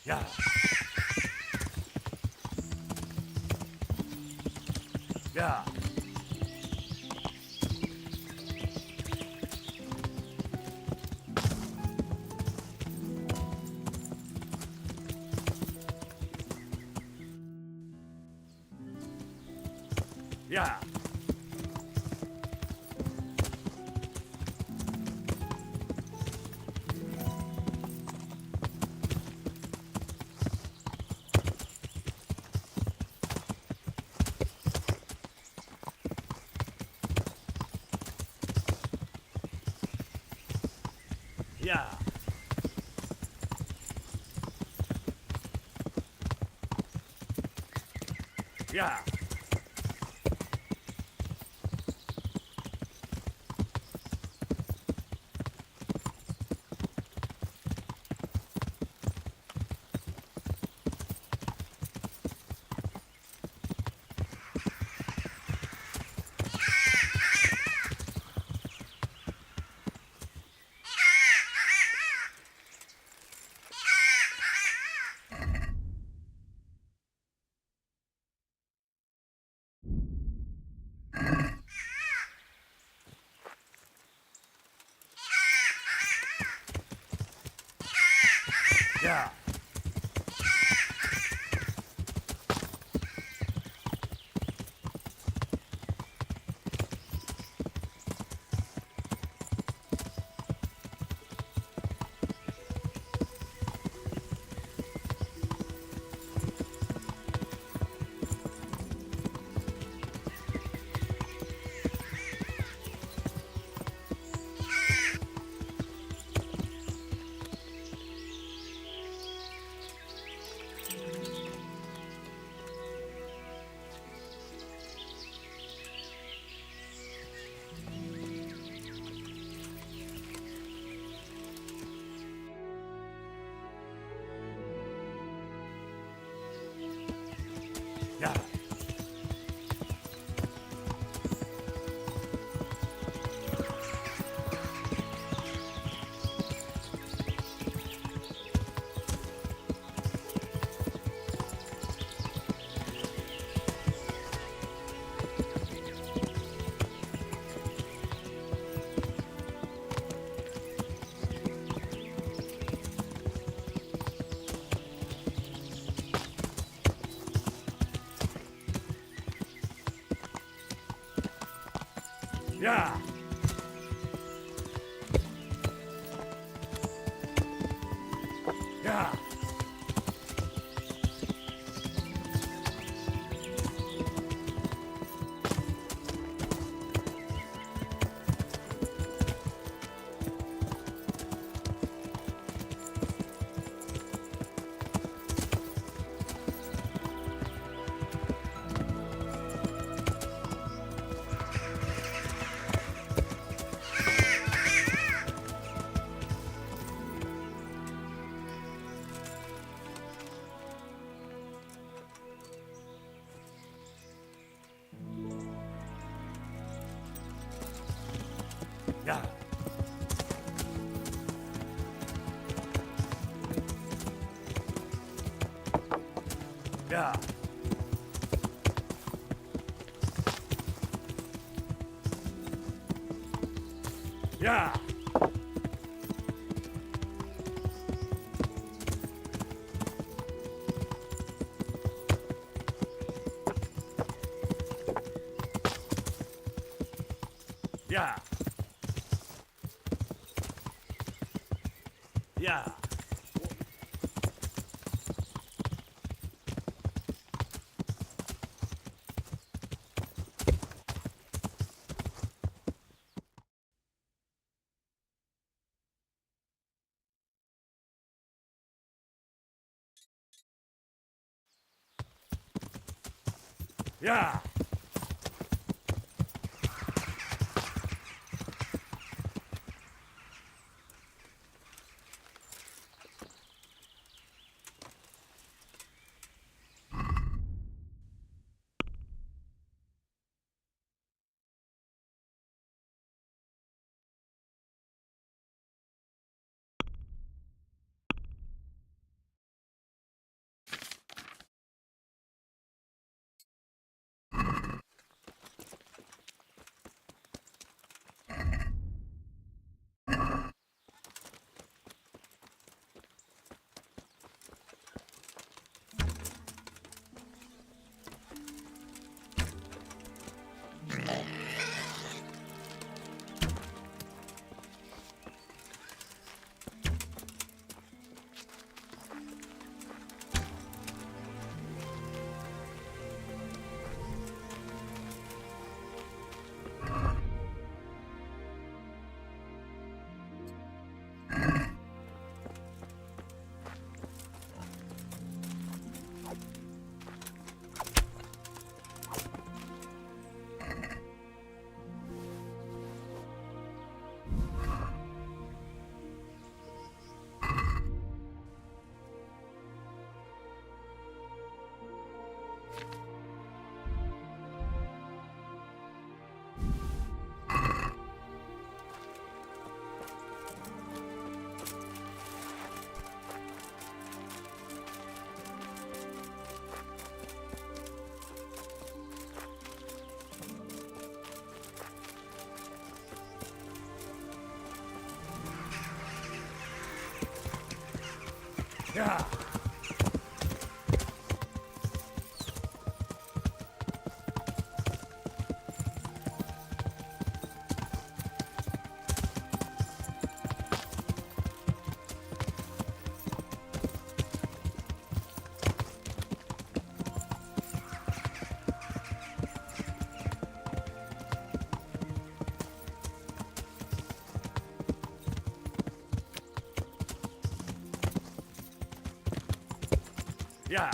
S5: Yeah. Yeah. Yeah. Yeah. Yeah.
S21: Yeah. Yeah. Yeah. Yeah. Yeah. Yeah. Yeah. Yeah. Yeah. Yeah.
S19: Yeah.
S21: Yeah.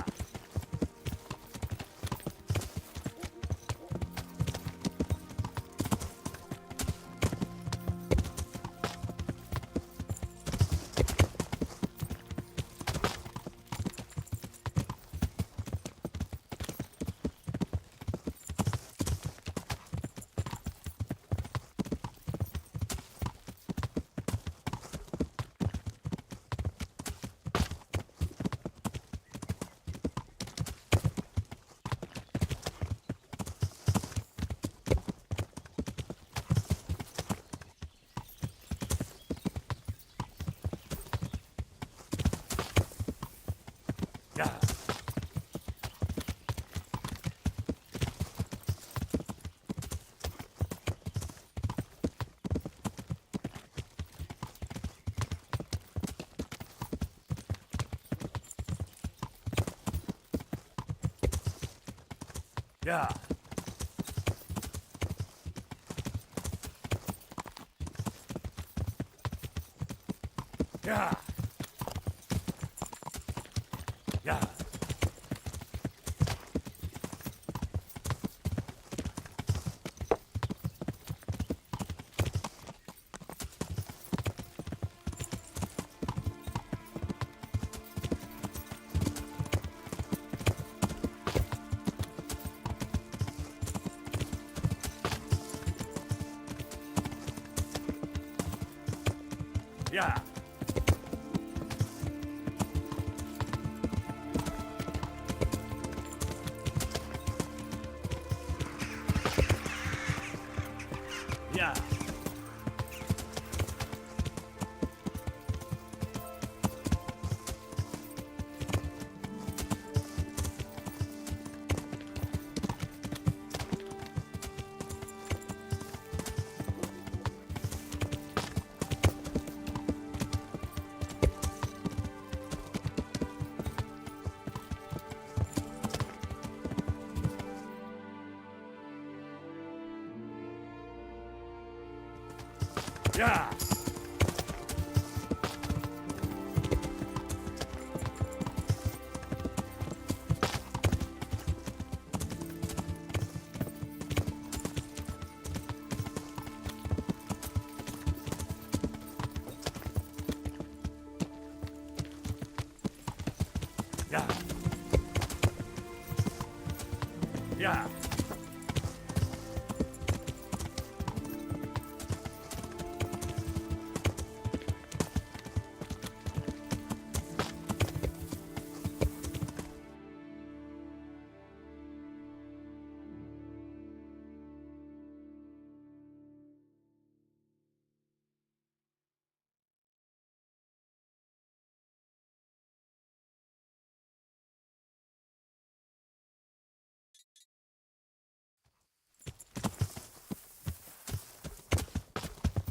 S21: Yeah. Yeah. Yeah. Yeah. Yeah. Yeah. Yeah. Yeah.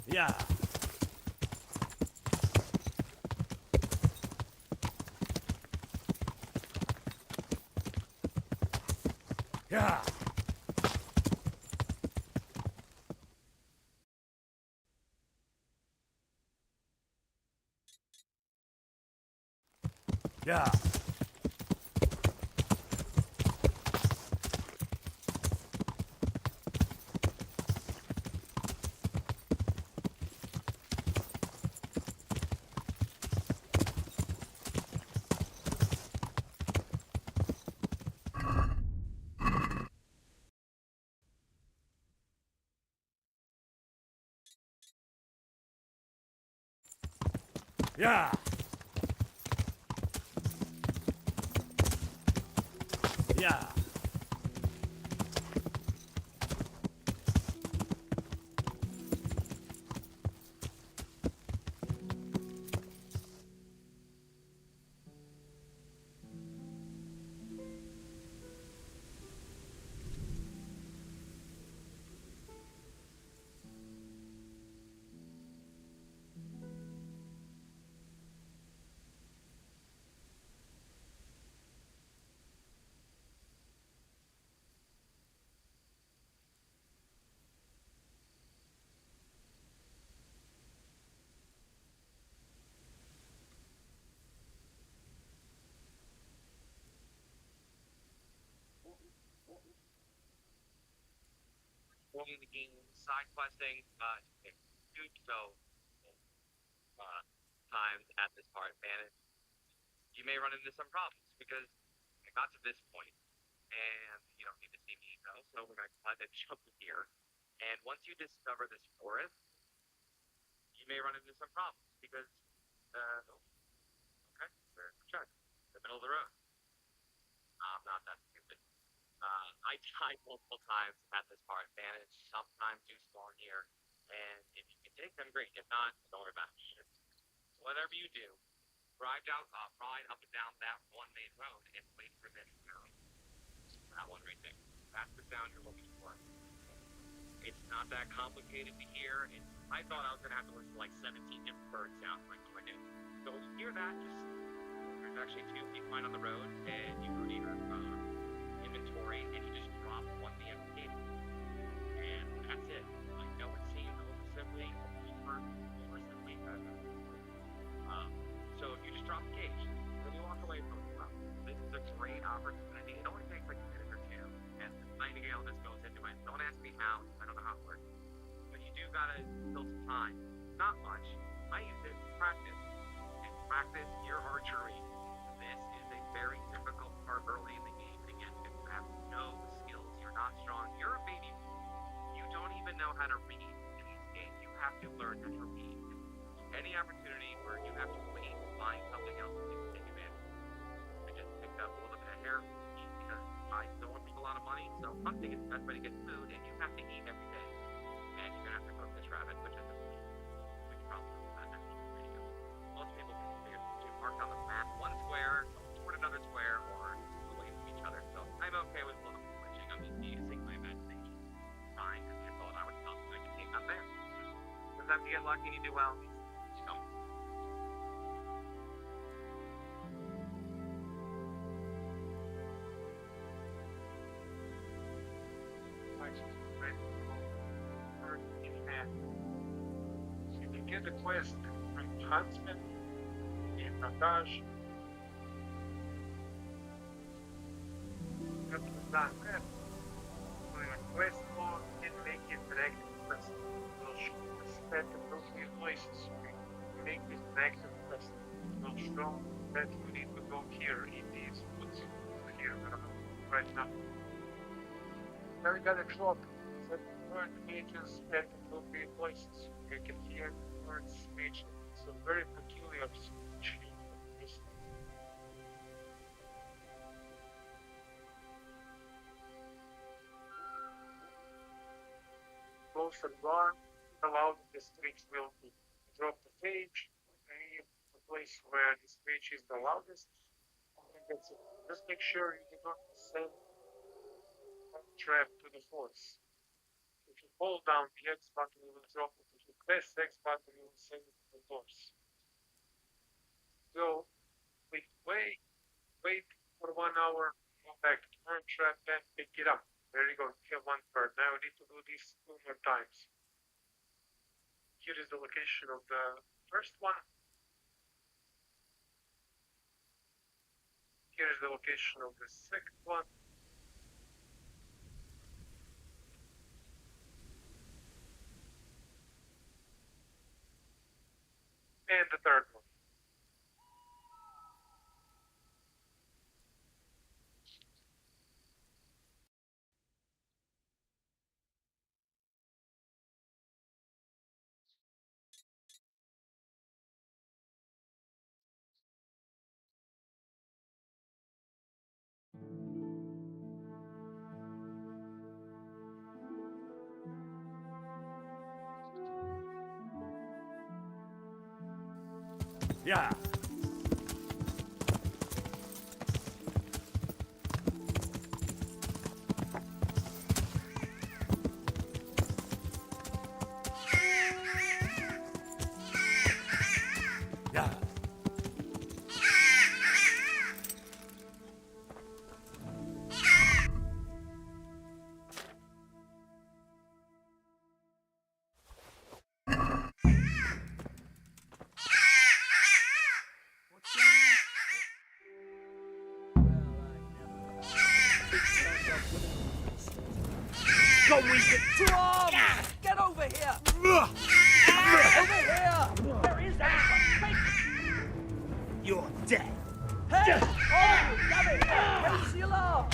S21: Yeah. Yeah. Yeah. Yeah. Yeah. Yeah.
S4: rolling the game, side questing, do so times at this part advantage, you may run into some problems because I got to this point and you don't need to see me go, so we're going to go ahead and jump here. And once you discover this forest, you may run into some problems because, okay, we're check, the middle of the road. I'm not that stupid. I tried multiple times at this part advantage. Sometimes you spawn here, and if you can take them, great. If not, don't worry about it. Whatever you do, ride up and down that one main road and wait for this road. That one right there. That's the sound you're looking for. It's not that complicated to hear. I thought I was going to have to listen to like 17 different bird sounds like I do. So when you hear that, there's actually two you find on the road, and you go to your inventory, and you just drop one of the empty and that's it. I know it seems oversimple, so if you just drop the cage, then you walk away from it. This is a great opportunity. It only takes like a minute or two, and Nightingale just goes into it. Don't ask me how, I don't know how it works. But you do gotta kill some time. Not much. I use it to practice. And practice your archery. This is a very difficult part early in the game. And again, if you have no skills, you're not strong, you're a baby. You don't even know how to read in these games. You have to learn how to read. Any opportunity where you have to wait and find something else to take advantage of. I just picked up a little bit of hair because I don't make a lot of money, so hunting is the best way to get food, and you have to eat every day. And you're gonna have to cook this rabbit, which is which probably isn't that video. Most people can figure to mark on the map one square toward another square or away from each other. So I'm okay with a little glitching. I'm just using my imagination. Fine, because I thought I would tell you I can take that there. Sometimes you get lucky and you do well.
S22: If you get a quest from Huntsman in Nataj, that was done there. So your quest log can make it active quest. Will show the set appropriate places. Make this an active quest. Will show that you need to go here in these woods. Here, right now. Now we got a clock. Set bird cages at appropriate places. You can hear birds speech. It's a very peculiar speech. Close the bar, allow the speech will be. Drop the cage, leave the place where the speech is the loudest, and that's it. Just make sure you do not send trap to the force. If you hold down the X button, you will drop it. If you press X button, you will send it to the force. So, wait for 1 hour, go back to turn trap, then pick it up. There you go, you have one bird. Now we need to do this 2 more times. Here is the location of the first one. Here is the location of the second one. And the third one.
S23: Yeah. Yeah.
S21: so we can...
S19: To arms! Get over here! Over here!
S21: There is anyone. You're dead.
S19: Hey! Oh, damn it! Raise the alarm!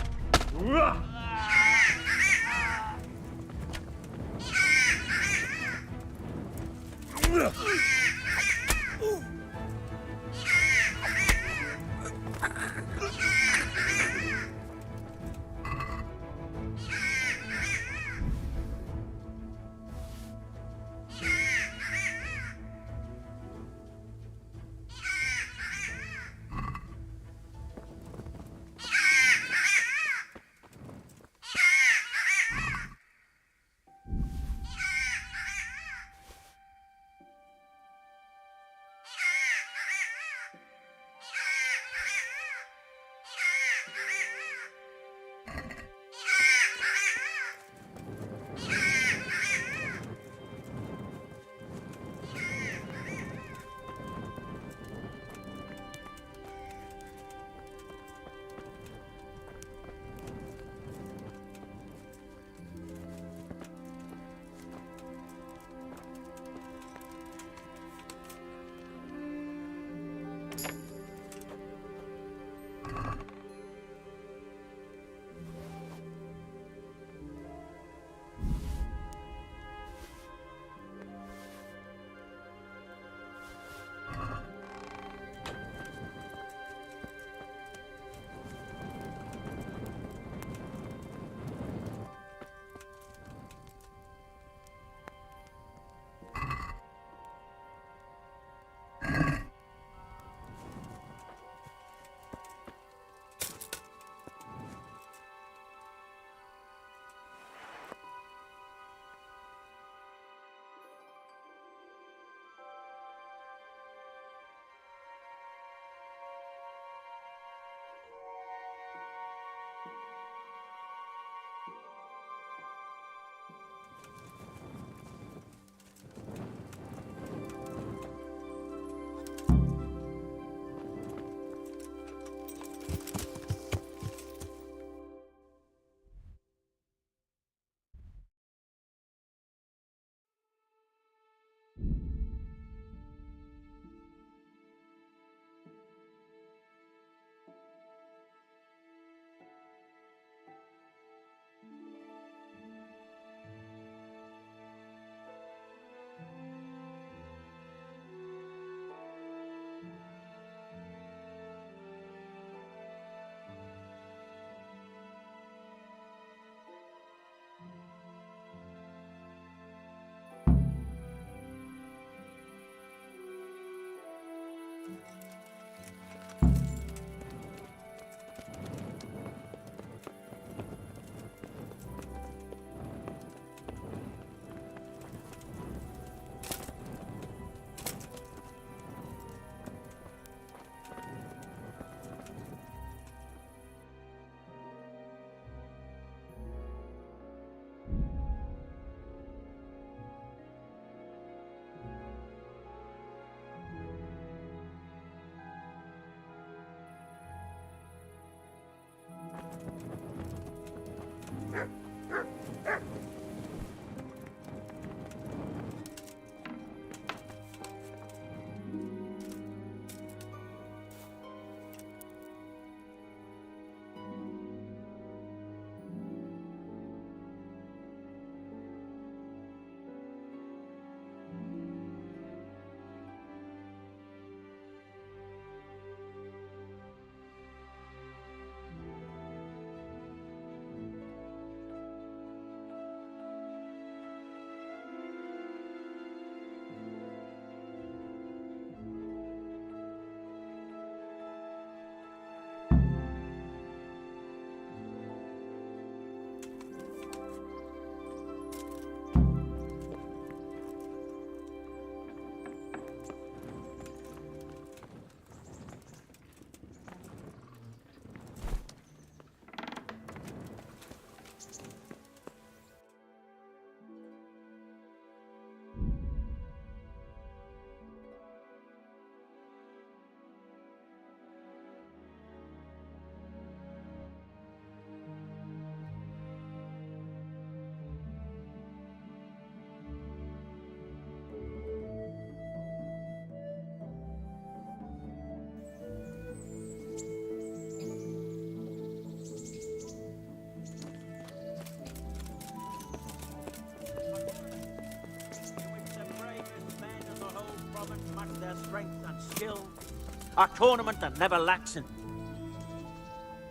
S10: A tournament that never lacks in...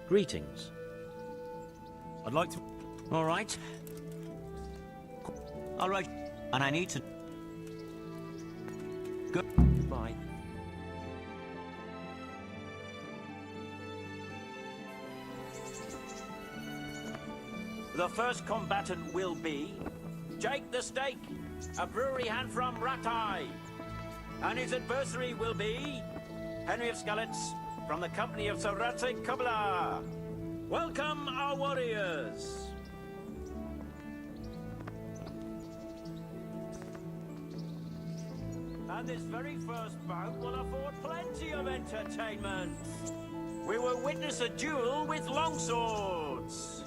S10: Greetings.
S6: I'd like to...
S10: All right. All right. And I need to... Goodbye. The first combatant will be Jake the Steak, a brewery hand from Ratai. And his adversary will be Henry of Skalitz from the company of Sarate Kabla. Welcome, our warriors. And this very first bout will afford plenty of entertainment. We will witness a duel with longswords.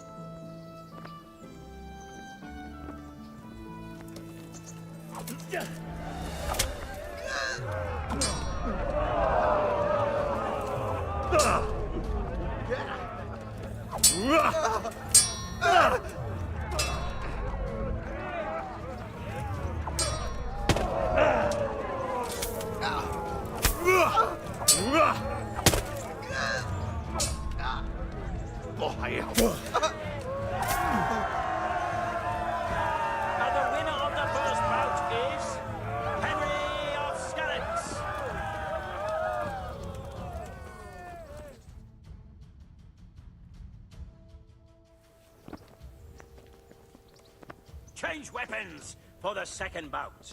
S10: Change weapons for the second bout.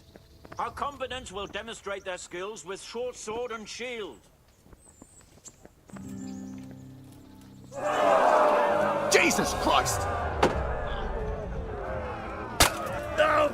S10: Our combatants will demonstrate their skills with short sword and shield.
S2: Jesus Christ! No!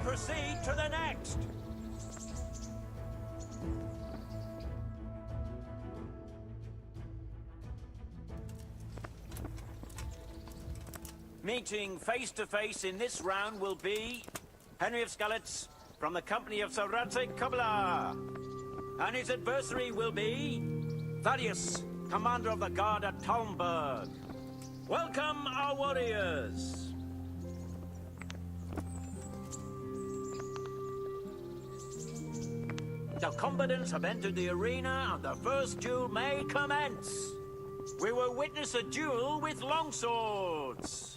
S10: Proceed to the next. Meeting face to face in this round will be Henry of Skalitz from the company of Sarate Kabla. And his adversary will be Thaddeus, commander of the guard at Talmberg. Welcome, our warriors. The combatants have entered the arena and the first duel may commence. We will witness a duel with longswords.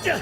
S21: Shit!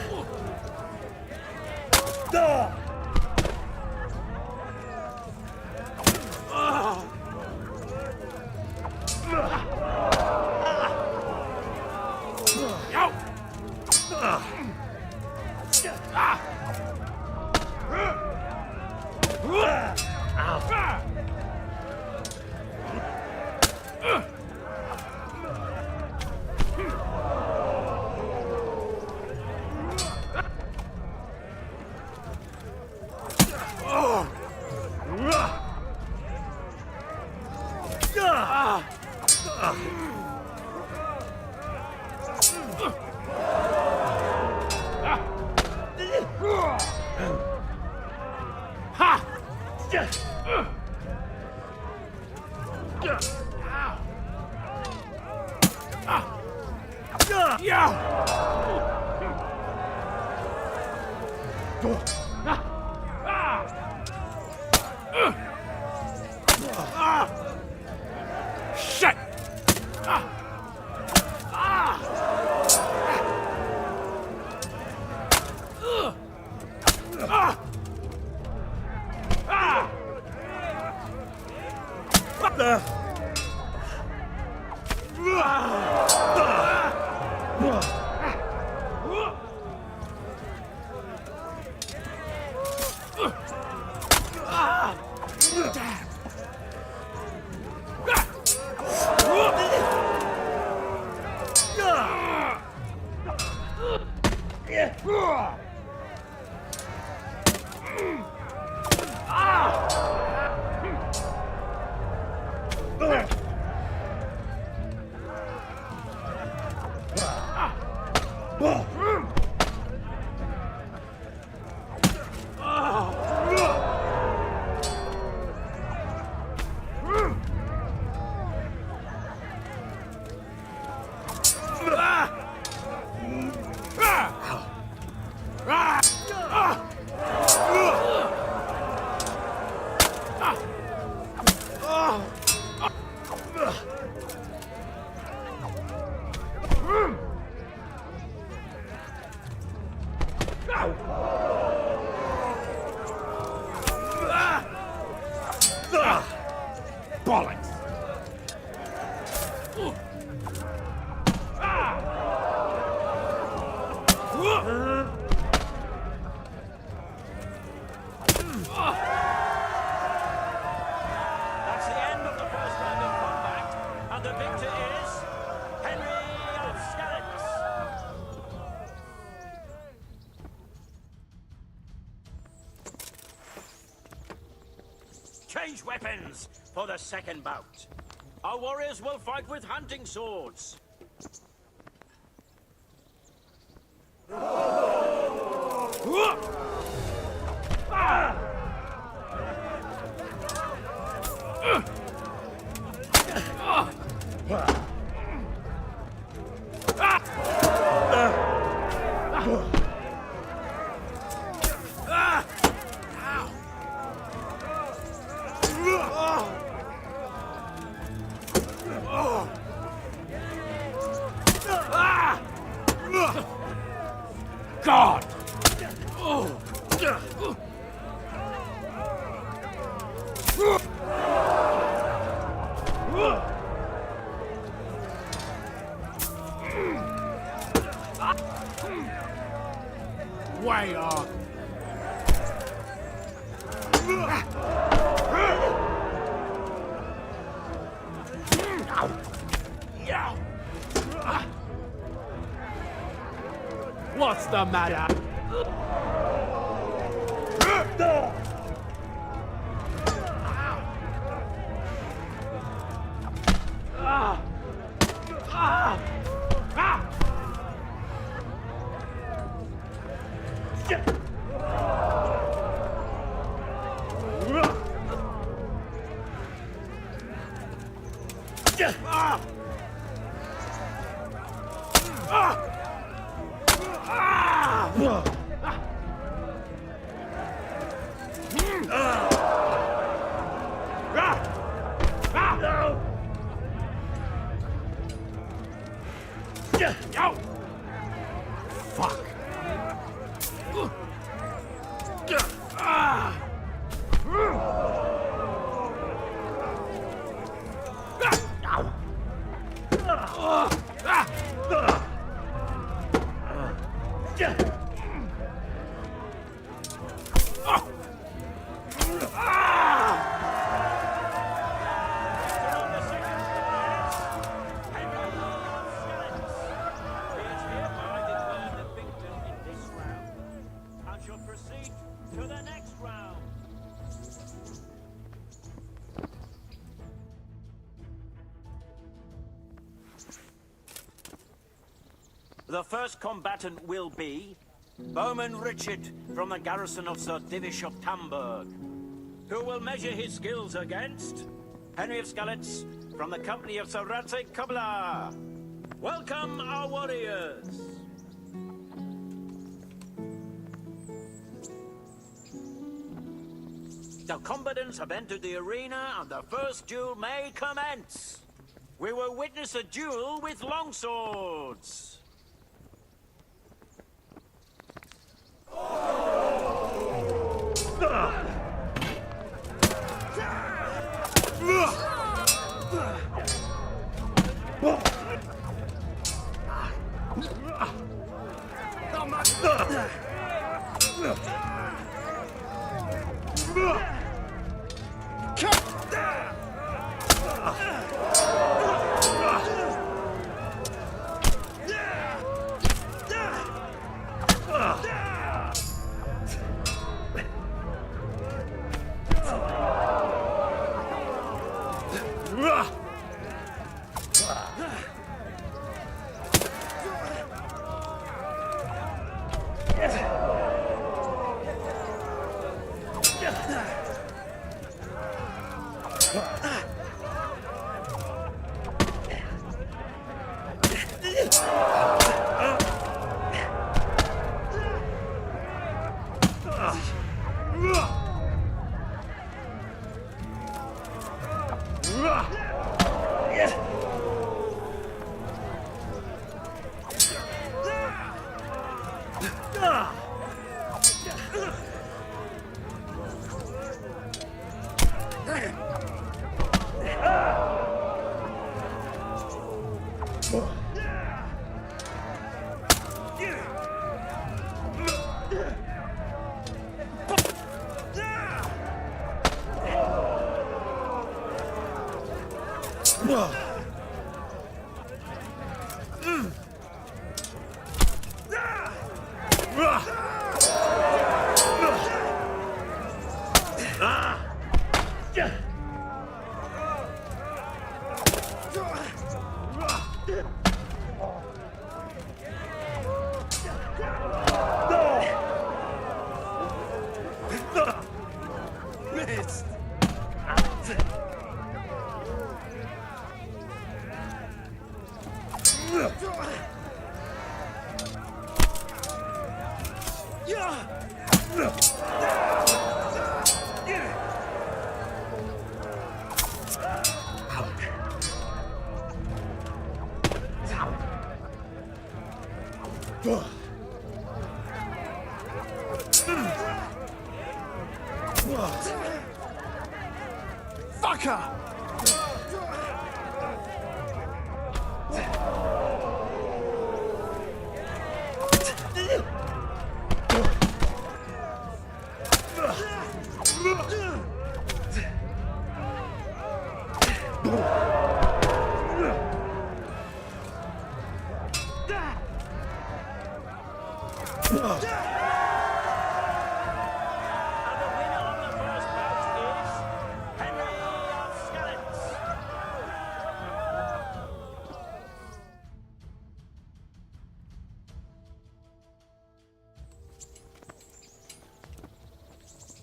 S21: What the? Bollocks!
S10: That's the end of the first round of combat, and the victor is Henry of Skalitz. Change weapons for the second bout. Our warriors will fight with hunting swords.
S21: God! Way off. What's the matter? Fuck.
S10: The first combatant will be Bowman Richard from the garrison of Sir Divish of Tamburg, who will measure his skills against Henry of Skalitz from the company of Sir Radzig Kubla. Welcome, our warriors! The combatants have entered the arena, and the first duel may commence. We will witness a duel with longswords.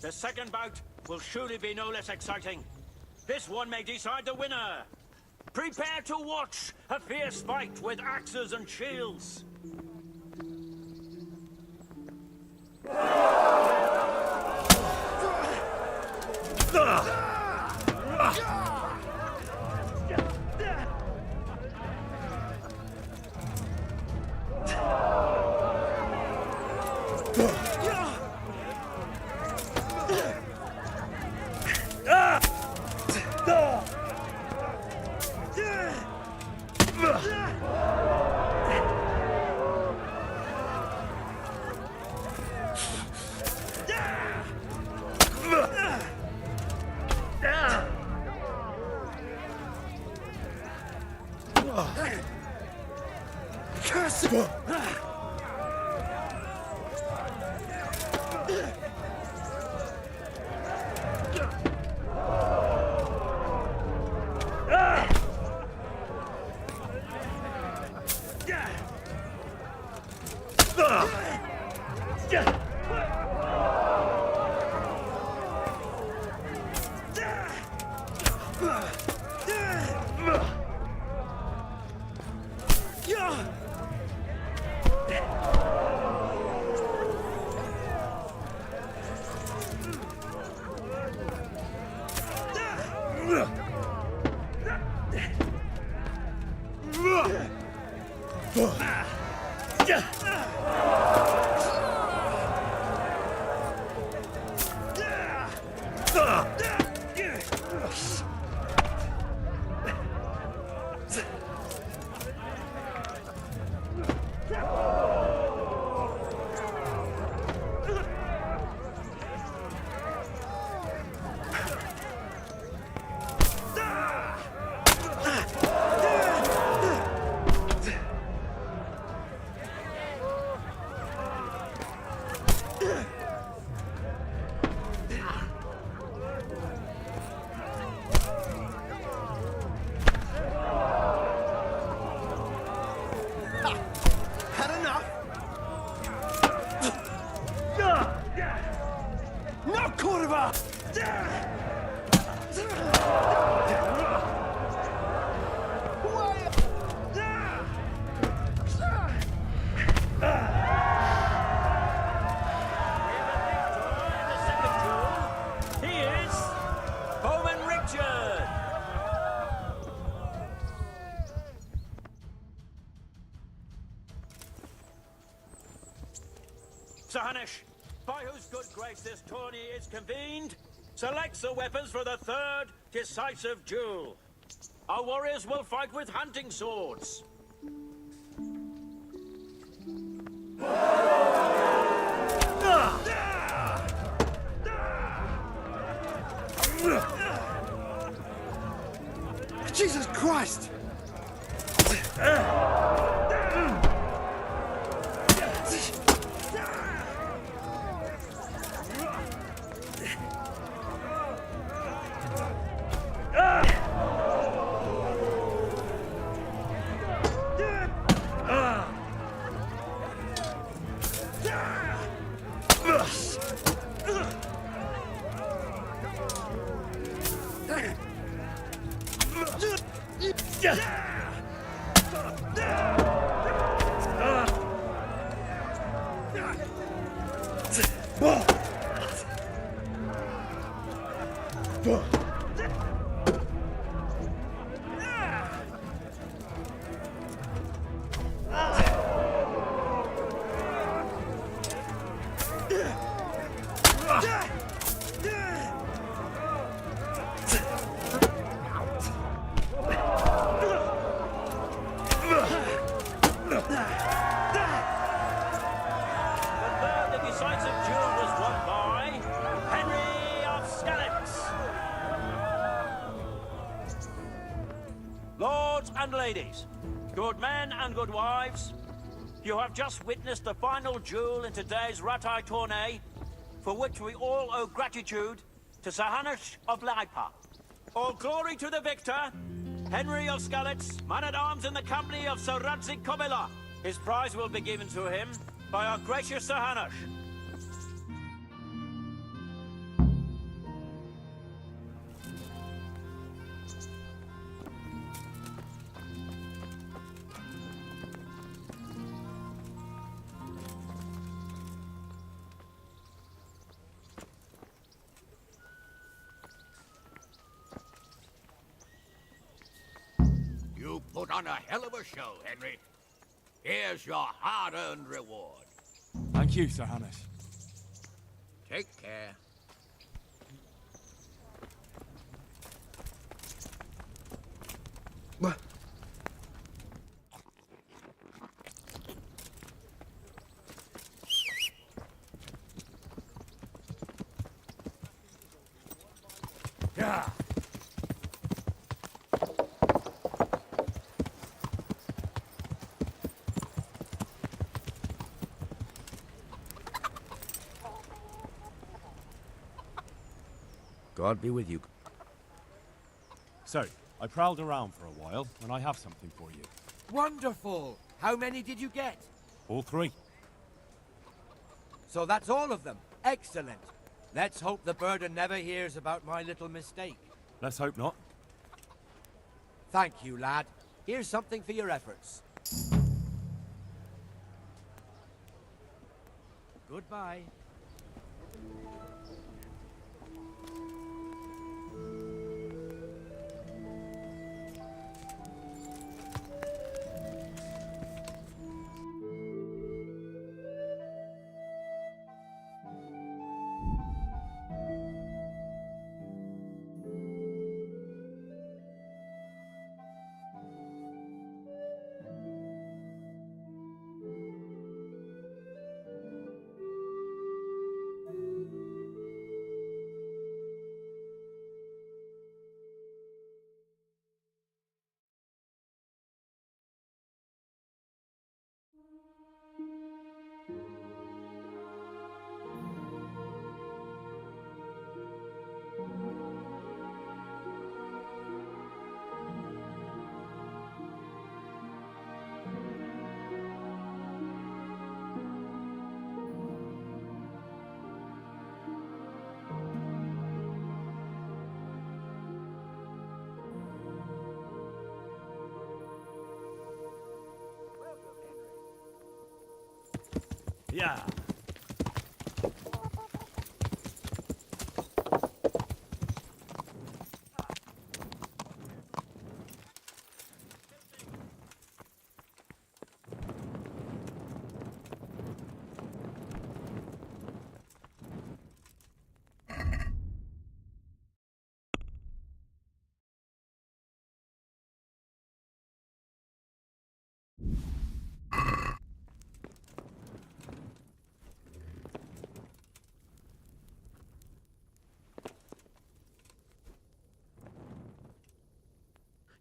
S10: The second bout will surely be no less exciting. This one may decide the winner. Prepare to watch a fierce fight with axes and shields. Sahanish, by whose good grace this tourney is convened, selects the weapons for the third decisive duel. Our warriors will fight with hunting swords.
S3: Jesus Christ!
S10: And ladies, good men and good wives, you have just witnessed the final duel in today's Ratai tourney, for which we all owe gratitude to Sahanish of Laipa. All glory to the victor, Henry of Skalitz, man-at-arms in the company of Sir Radzik Kobila. His prize will be given to him by our gracious Sahanish.
S8: You put on a hell of a show, Henry. Here's your hard-earned reward.
S17: Thank you, Sir Hannes.
S8: Take care.
S3: What?
S8: Yeah.
S18: God be with you.
S17: So, I prowled around for a while, and I have something for you.
S19: Wonderful! How many did you get?
S17: All three.
S19: So that's all of them. Excellent. Let's hope the burden never hears about my little mistake.
S17: Let's hope not.
S19: Thank you, lad. Here's something for your efforts. Goodbye.
S21: Yeah.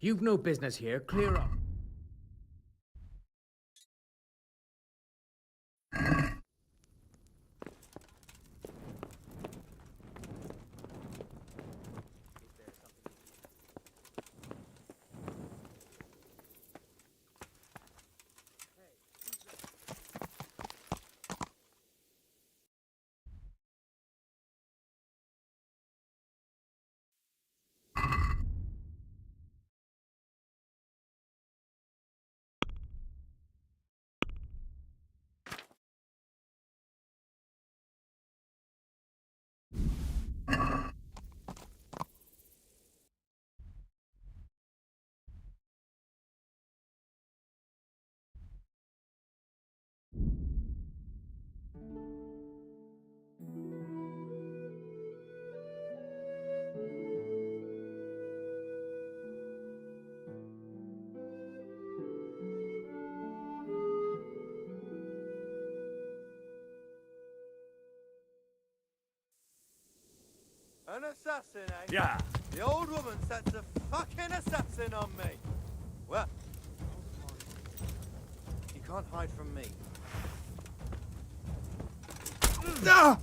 S9: You've no business here. Clear up.
S11: An assassin, eh?
S21: Yeah.
S11: The old woman sets a fucking assassin on me. Well, you can't hide from me. Ah!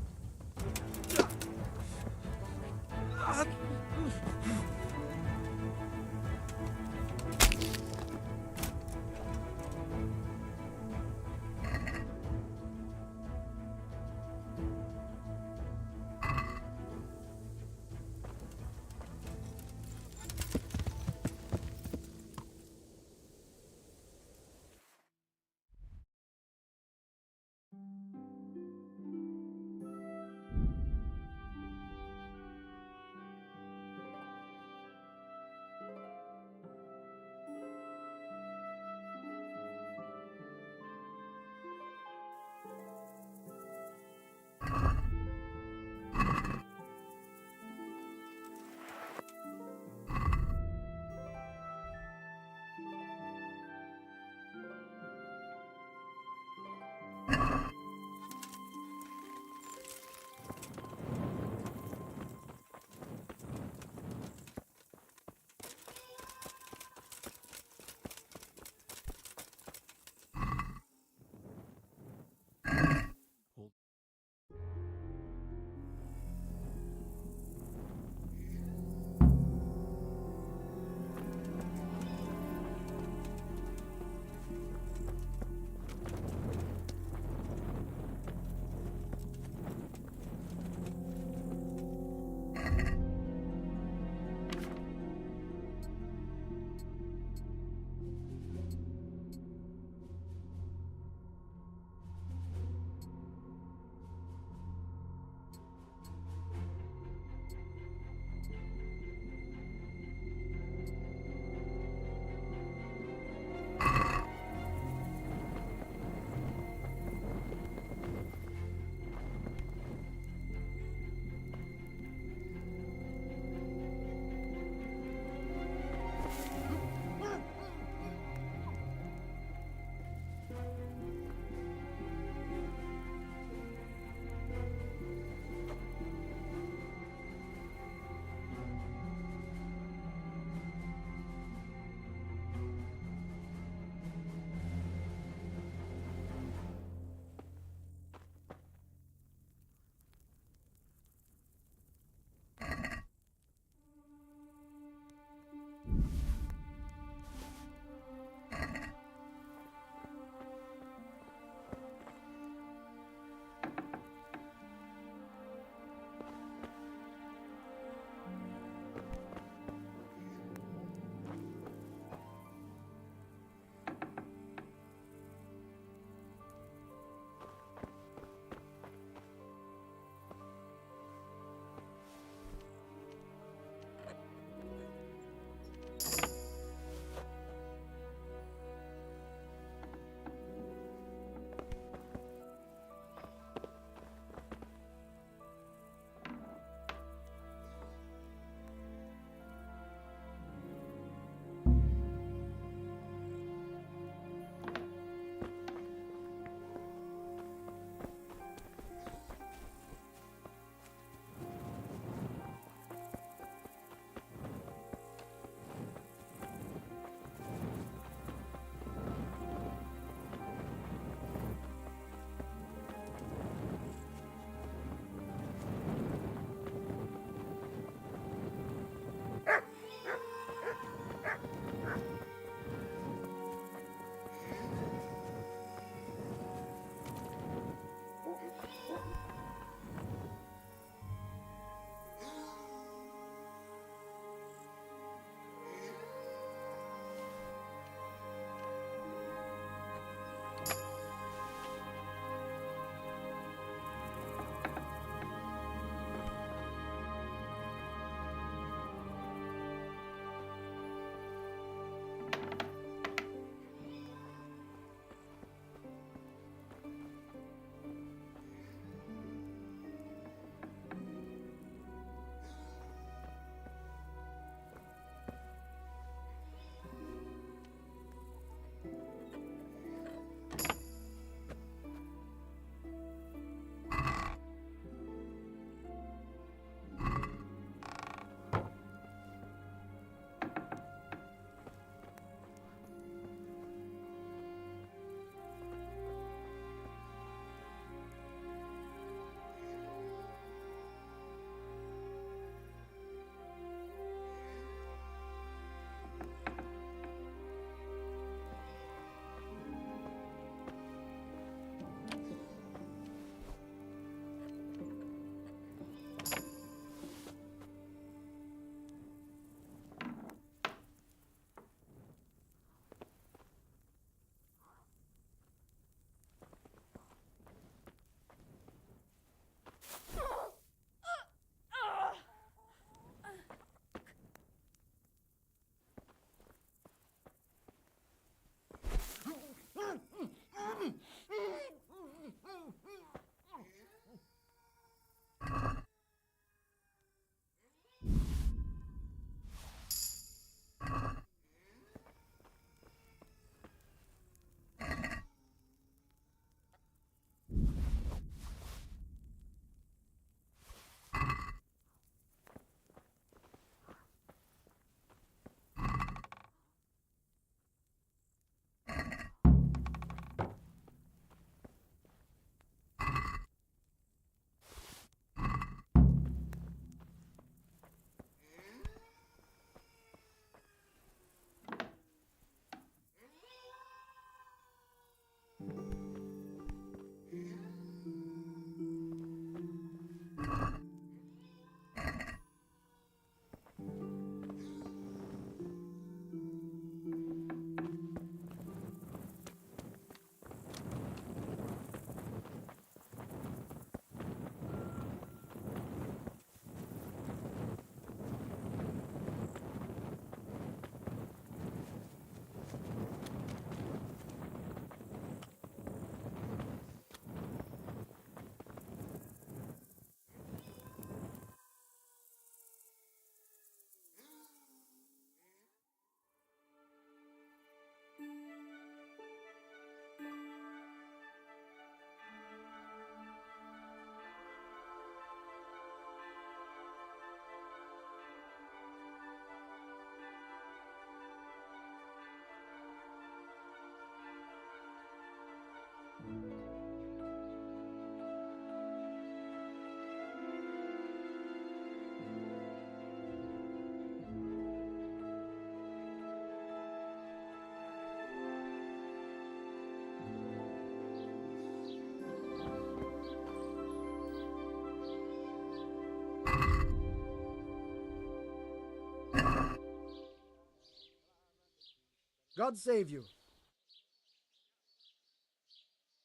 S9: God save you.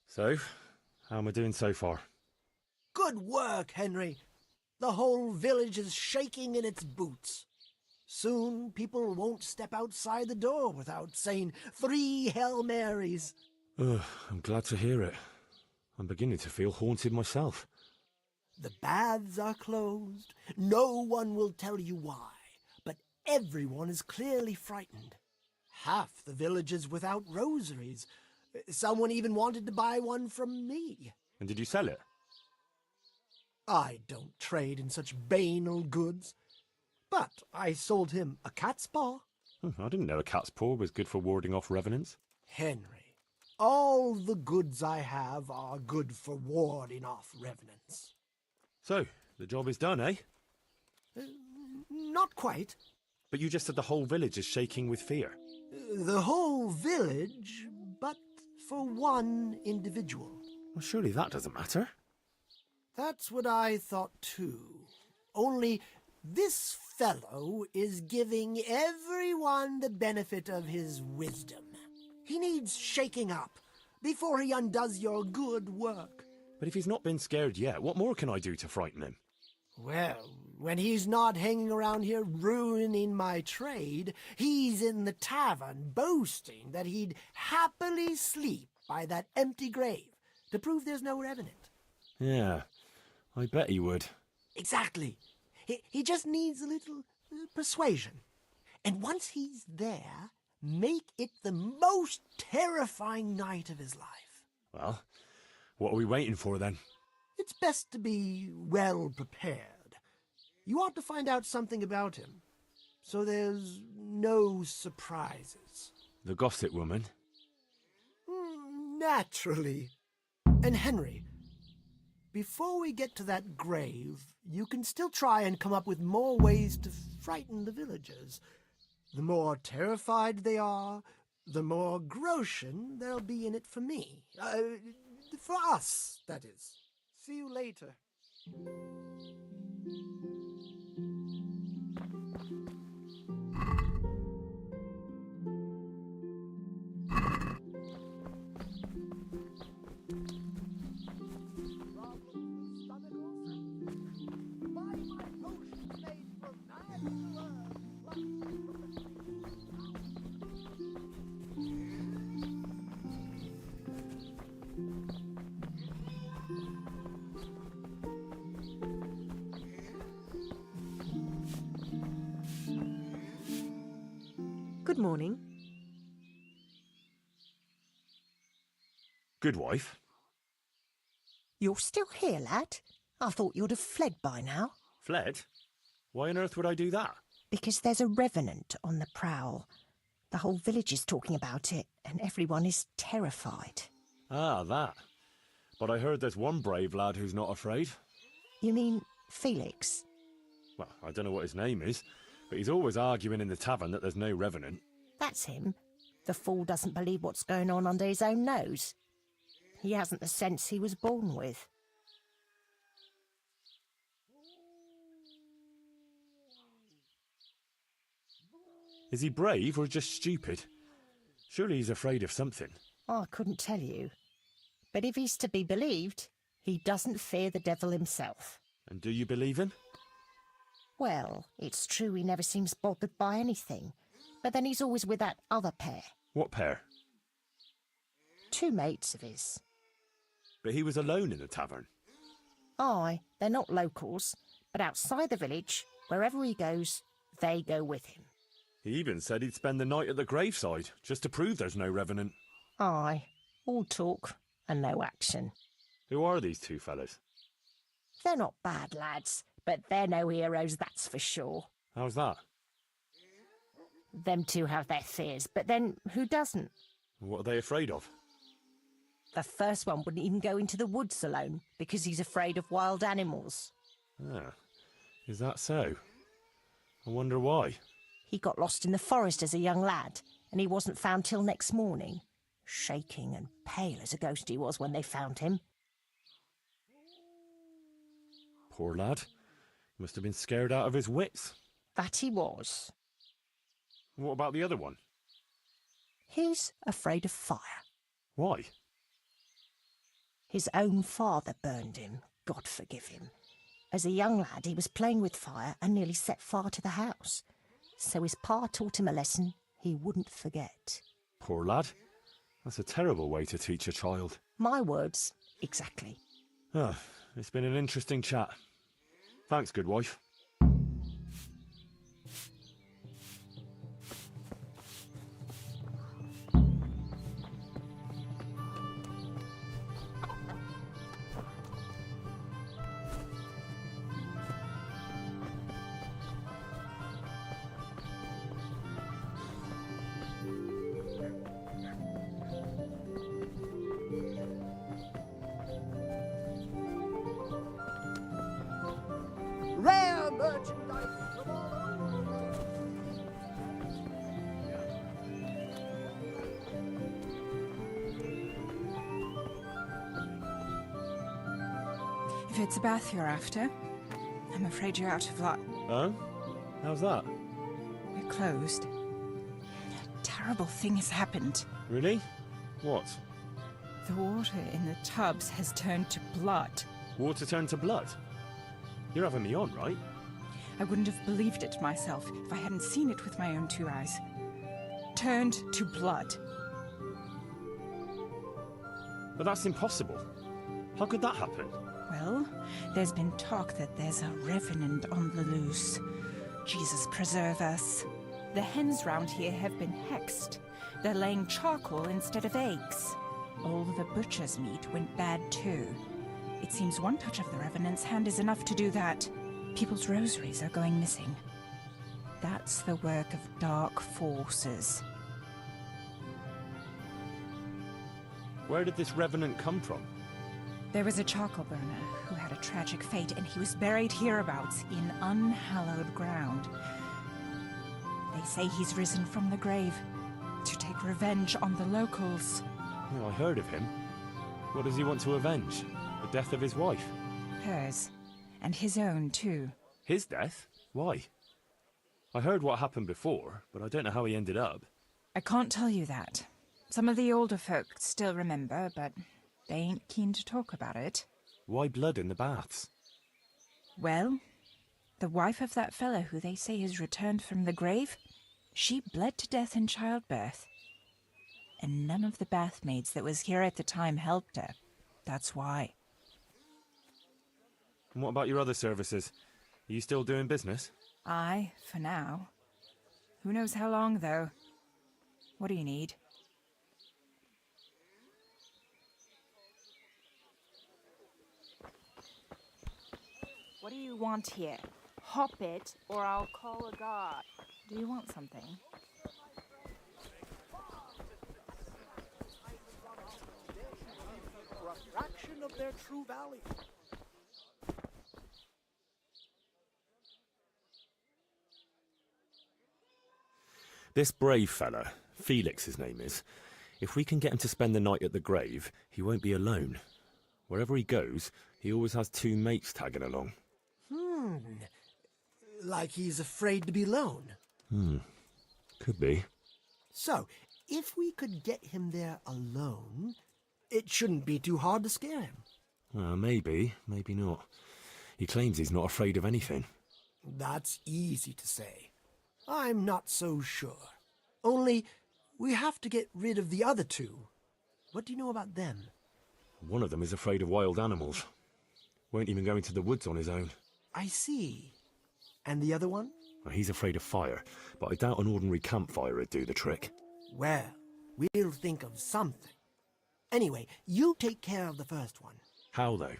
S6: So, how am I doing so far?
S13: Good work, Henry. The whole village is shaking in its boots. Soon people won't step outside the door without saying 3 Hail Marys.
S6: I'm glad to hear it. I'm beginning to feel haunted myself.
S13: The baths are closed. No one will tell you why, but everyone is clearly frightened. Half the village is without rosaries. Someone even wanted to buy one from me.
S6: And did you sell it?
S13: I don't trade in such banal goods. But I sold him a cat's paw.
S6: I didn't know a cat's paw was good for warding off revenants.
S13: Henry, all the goods I have are good for warding off revenants.
S6: So, the job is done, eh?
S13: Not quite.
S6: But you just said the whole village is shaking with fear.
S13: The whole village, but for one individual.
S6: Well, surely that doesn't matter.
S13: That's what I thought too. Only this fellow is giving everyone the benefit of his wisdom. He needs shaking up before he undoes your good work.
S6: But if he's not been scared yet, what more can I do to frighten him?
S13: Well, when he's not hanging around here ruining my trade, he's in the tavern boasting that he'd happily sleep by that empty grave to prove there's no revenant.
S6: Yeah, I bet he would.
S13: Exactly. He just needs a little persuasion. And once he's there, make it the most terrifying night of his life.
S6: Well, what are we waiting for then?
S13: It's best to be well prepared. You ought to find out something about him, so there's no surprises.
S6: The gossip woman?
S13: Naturally. And Henry, before we get to that grave, you can still try and come up with more ways to frighten the villagers. The more terrified they are, the more groschen there'll be in it for me. For us, that is. See you later.
S14: Good morning.
S6: Good wife.
S14: You're still here, lad? I thought you'd have fled by now.
S6: Fled? Why on earth would I do that?
S14: Because there's a revenant on the prowl. The whole village is talking about it, and everyone is terrified.
S6: Ah, that. But I heard there's one brave lad who's not afraid.
S14: You mean Felix?
S6: Well, I don't know what his name is, but he's always arguing in the tavern that there's no revenant.
S14: That's him. The fool doesn't believe what's going on under his own nose. He hasn't the sense he was born with.
S6: Is he brave or just stupid? Surely he's afraid of something.
S14: I couldn't tell you. But if he's to be believed, he doesn't fear the devil himself.
S6: And do you believe him?
S14: Well, it's true he never seems bothered by anything. But then he's always with that other pair.
S6: What pair?
S14: 2 mates of his.
S6: But he was alone in the tavern.
S14: Aye, they're not locals, but outside the village, wherever he goes, they go with him.
S6: He even said he'd spend the night at the graveside, just to prove there's no revenant.
S14: Aye, all talk and no action.
S6: Who are these 2 fellas?
S14: They're not bad lads, but they're no heroes, that's for sure.
S6: How's that?
S14: Them 2 have their fears, but then who doesn't?
S6: What are they afraid of?
S14: The first one wouldn't even go into the woods alone, because he's afraid of wild animals.
S6: Ah, is that so? I wonder why.
S14: He got lost in the forest as a young lad, and he wasn't found till next morning. Shaking and pale as a ghost he was when they found him.
S6: Poor lad. Must have been scared out of his wits.
S14: That he was.
S6: What about the other one?
S14: He's afraid of fire.
S6: Why?
S14: His own father burned him, God forgive him. As a young lad, he was playing with fire and nearly set fire to the house. So his pa taught him a lesson he wouldn't forget.
S6: Poor lad. That's a terrible way to teach a child.
S14: My words, exactly.
S6: Ah, it's been an interesting chat. Thanks, good wife.
S13: Rare merchandise from all over.
S1: If it's a bath you're after, I'm afraid you're out of luck.
S6: Oh? How's that?
S1: We're closed. A terrible thing has happened.
S6: Really? What?
S1: The water in the tubs has turned to blood.
S6: Water turned to blood? You're having me on, right?
S1: I wouldn't have believed it myself if I hadn't seen it with my own two eyes. Turned to blood.
S6: But that's impossible. How could that happen?
S1: Well, there's been talk that there's a revenant on the loose. Jesus preserve us. The hens round here have been hexed. They're laying charcoal instead of eggs. All the butcher's meat went bad too. It seems one touch of the revenant's hand is enough to do that. People's rosaries are going missing. That's the work of dark forces.
S6: Where did this revenant come from?
S1: There was a charcoal burner who had a tragic fate, and he was buried hereabouts in unhallowed ground. They say he's risen from the grave to take revenge on the locals.
S6: Oh, I heard of him. What does he want to avenge? The death of his wife?
S1: Hers. And his own, too.
S6: His death? Why? I heard what happened before, but I don't know how he ended up.
S1: I can't tell you that. Some of the older folk still remember, but they ain't keen to talk about it.
S6: Why blood in the baths?
S1: Well, the wife of that fellow who they say has returned from the grave, she bled to death in childbirth. And none of the bathmaids that was here at the time helped her. That's why.
S6: And what about your other services? Are you still doing business?
S1: Aye, for now. Who knows how long, though? What do you need? What do you want here? Hop it, or I'll call a guard. Do you want something?
S13: For a fraction of their true value.
S6: This brave fella, Felix his name is, if we can get him to spend the night at the grave, he won't be alone. Wherever he goes, he always has two mates tagging along.
S13: Like he's afraid to be alone.
S6: Could be.
S13: So, if we could get him there alone, it shouldn't be too hard to scare him.
S6: Maybe, maybe not. He claims he's not afraid of anything.
S13: That's easy to say. I'm not so sure. Only, we have to get rid of the other two. What do you know about them?
S6: One of them is afraid of wild animals. Won't even go into the woods on his own.
S13: I see. And the other one?
S6: He's afraid of fire, but I doubt an ordinary campfire would do the trick.
S13: Well, we'll think of something. Anyway, you take care of the first one.
S6: How, though?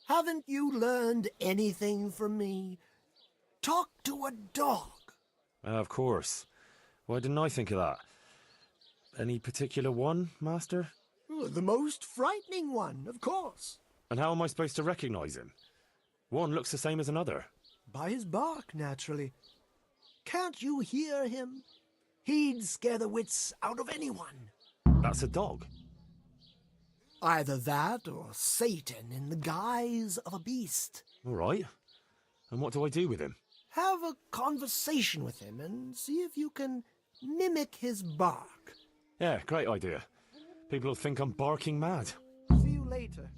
S13: Haven't you learned anything from me? Talk to a dog.
S6: Of course. Why didn't I think of that? Any particular one, Master?
S13: The most frightening one, of course.
S6: And how am I supposed to recognize him? One looks the same as another.
S13: By his bark, naturally. Can't you hear him? He'd scare the wits out of anyone.
S6: That's a dog.
S13: Either that or Satan in the guise of a beast.
S6: All right. And what do I do with him?
S13: Have a conversation with him and see if you can Mimic his bark.
S6: Yeah, great idea. People will think I'm barking mad.
S13: See you later.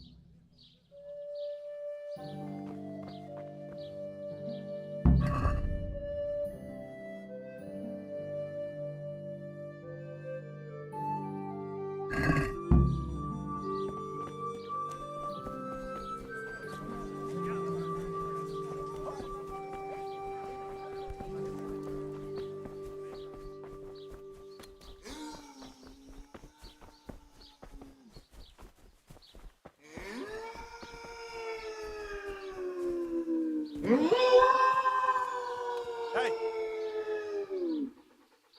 S6: Hey!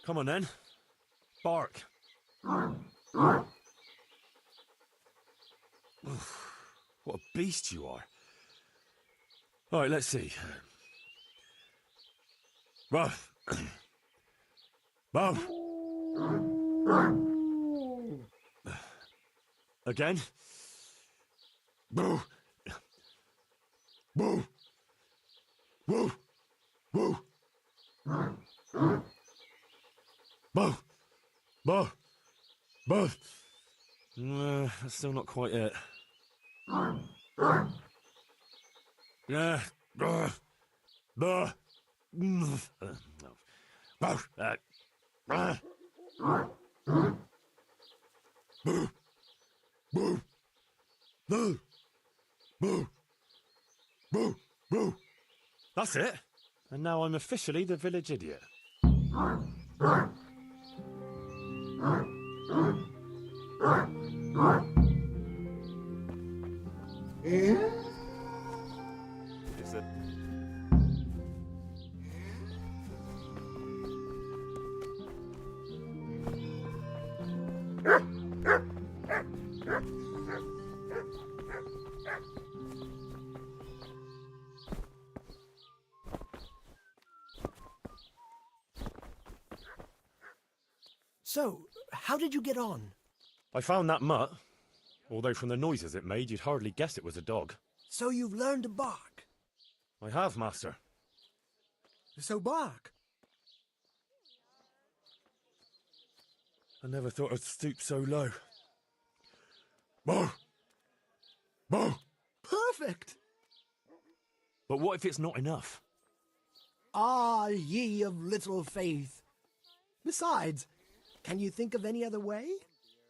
S6: Come on then. Bark. What a beast you are. All right, let's see. Ruff. Ruff. Again. Boo. Boo. Woo. Woo. Boo. Boo. Boo. That's still not quite it. Yeah. Boo. Boo. No. Boo. Boo. Boo. Boo. Boo. Boo. Boo. That's it. And now I'm officially the village idiot. Is it?
S13: So, how did you get on?
S6: I found that mutt. Although from the noises it made, you'd hardly guess it was a dog.
S13: So you've learned to bark?
S6: I have, master.
S13: So bark.
S6: I never thought I'd stoop so low. Boo! Boo!
S13: Perfect!
S6: But what if it's not enough?
S13: Ah, ye of little faith. Besides, can you think of any other way?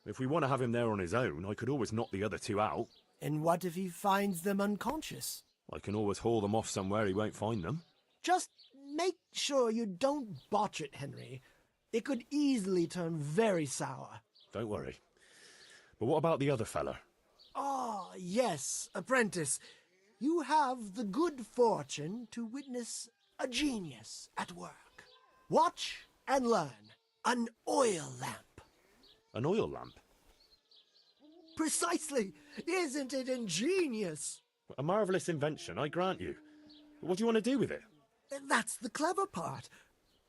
S6: If we want to have him there on his own, I could always knock the other two out.
S13: And what if he finds them unconscious?
S6: I can always haul them off somewhere he won't find them.
S13: Just make sure you don't botch it, Henry. It could easily turn very sour.
S6: Don't worry. But what about the other fella?
S13: Ah, yes, apprentice. You have the good fortune to witness a genius at work. Watch and learn. An oil lamp.
S6: An oil lamp?
S13: Precisely. Isn't it ingenious?
S6: A marvellous invention, I grant you. But what do you want to do with it?
S13: That's the clever part.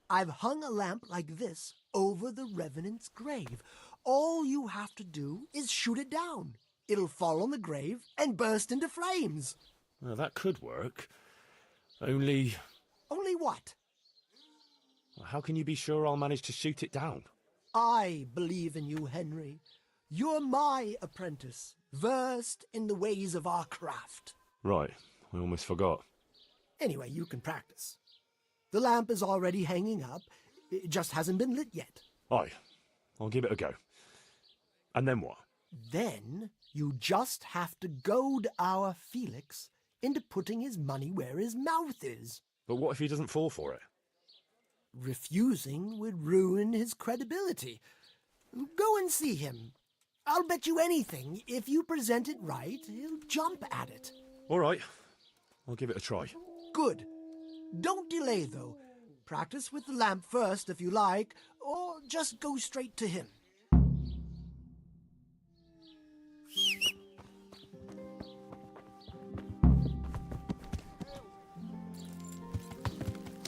S13: I've hung a lamp like this over the Revenant's grave. All you have to do is shoot it down. It'll fall on the grave and burst into flames.
S6: Well, that could work. Only...
S13: Only what?
S6: How can you be sure I'll manage to shoot it down?
S13: I believe in you, Henry. You're my apprentice, versed in the ways of our craft.
S6: Right, I almost forgot.
S13: Anyway, you can practice. The lamp is already hanging up. It just hasn't been lit yet.
S6: Aye, I'll give it a go. And then what?
S13: Then you just have to goad our Felix into putting his money where his mouth is.
S6: But what if he doesn't fall for it?
S13: Refusing would ruin his credibility. Go and see him. I'll bet you anything, if you present it right, he'll jump at it.
S6: All right, I'll give it a try.
S13: Good. Don't delay, though. Practice with the lamp first, if you like, or just go straight to him.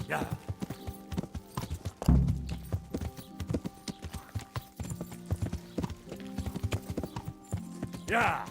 S19: Yeah. Yeah.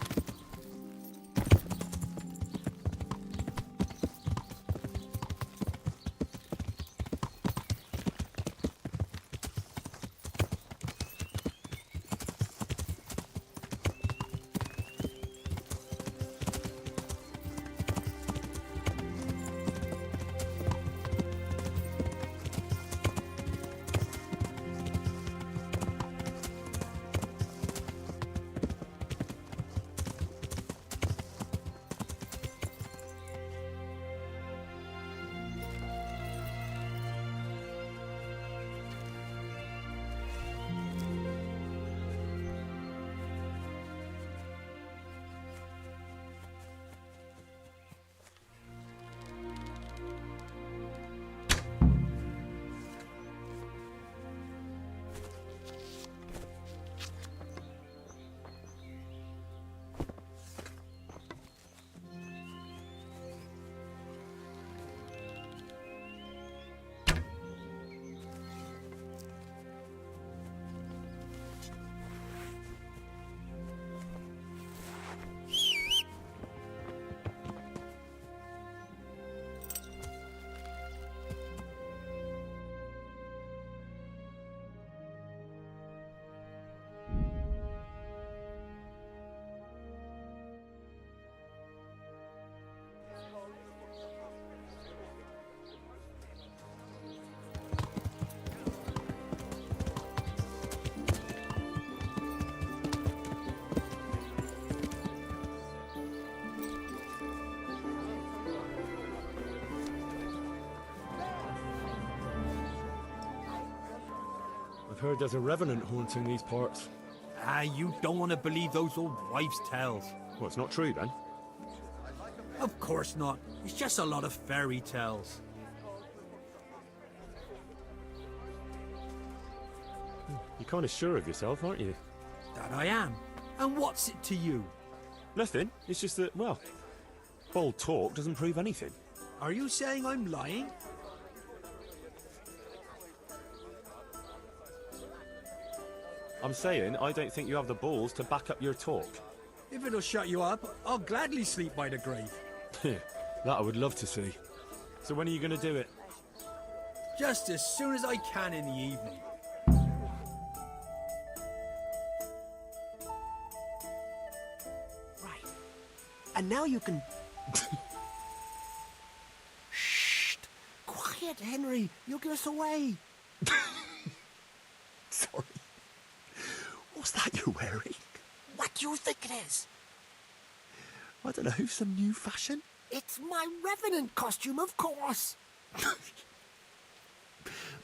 S6: I've heard there's a revenant haunting these parts.
S2: Ah, you don't want to believe those old wives' tales.
S6: Well, it's not true then.
S2: Of course not. It's just a lot of fairy tales.
S6: You're kind of sure of yourself, aren't you?
S2: That I am. And what's it to you?
S6: Nothing. It's just that, well, bold talk doesn't prove anything.
S2: Are you saying I'm lying?
S6: I'm saying I don't think you have the balls to back up your talk.
S2: If it'll shut you up, I'll gladly sleep by the grave.
S6: That I would love to see. So when are you going to do it?
S2: Just as soon as I can in the evening.
S13: Right. And now you can... Shh! Quiet, Henry. You'll give us away.
S7: Sorry. What's that you're wearing?
S13: What do you think it is?
S7: I don't know, some new fashion?
S13: It's my Revenant costume, of course.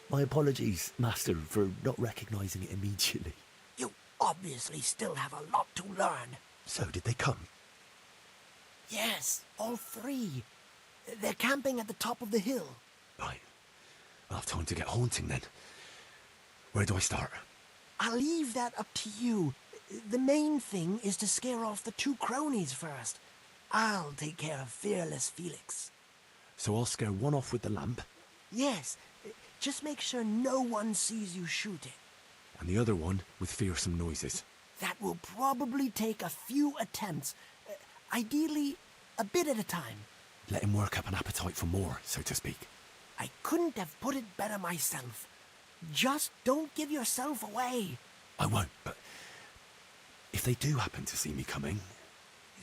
S7: My apologies, Master, for not recognising it immediately.
S13: You obviously still have a lot to learn.
S7: So, did they come?
S13: Yes, all three. They're camping at the top of the hill.
S7: Right. I'll have time to get haunting then. Where do I start?
S13: I'll leave that up to you. The main thing is to scare off the two cronies first. I'll take care of fearless Felix.
S7: So I'll scare one off with the lamp?
S13: Yes, just make sure no one sees you shoot it.
S7: And the other one with fearsome noises.
S13: That will probably take a few attempts. Ideally, a bit at a time.
S7: Let him work up an appetite for more, so to speak.
S13: I couldn't have put it better myself. Just don't give yourself away.
S7: I won't, but if they do happen to see me coming...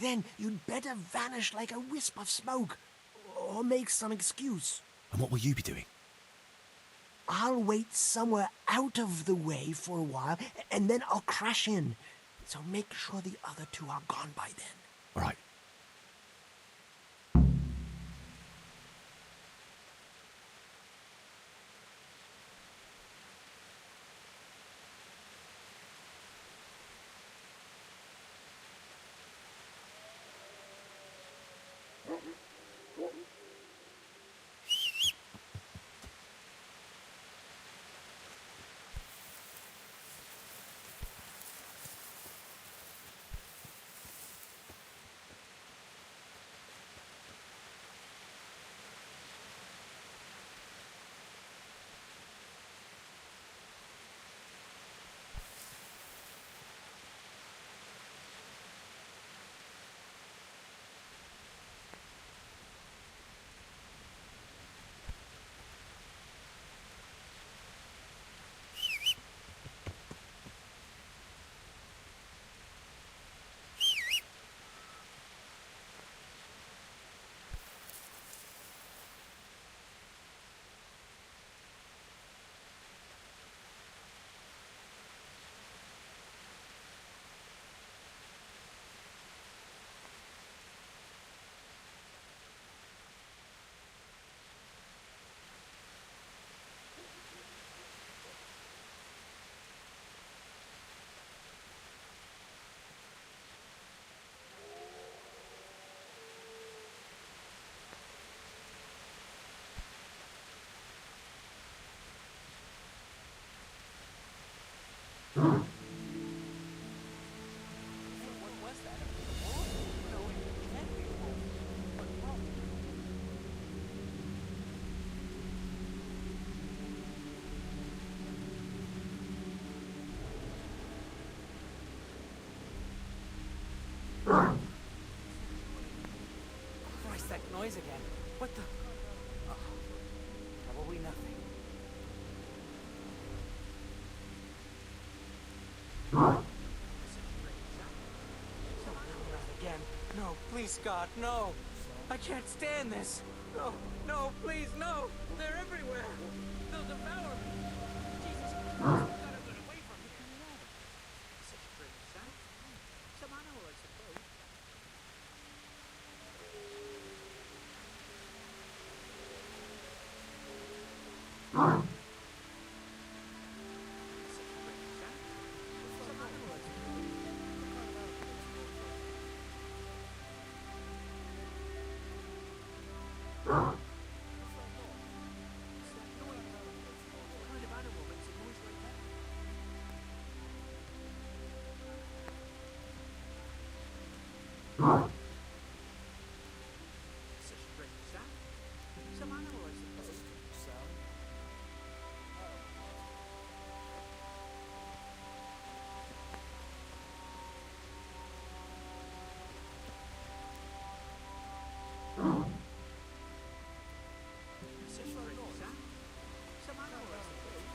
S13: Then you'd better vanish like a wisp of smoke, or make some excuse.
S7: And what will you be doing?
S13: I'll wait somewhere out of the way for a while, and then I'll crash in. So make sure the other two are gone by then.
S7: All right.
S21: Christ, that noise again. What the... Oh, probably nothing. Not again. No, please, God, no. I can't stand this. No, no, please, no. They're everywhere. They'll devour me. Jesus Christ, I've got to get away from here. Such a great sound. Some animal, I suppose. Such It's a strange sound. Some animal, I suppose. Sound? It's a strange sound. Some animal, I suppose.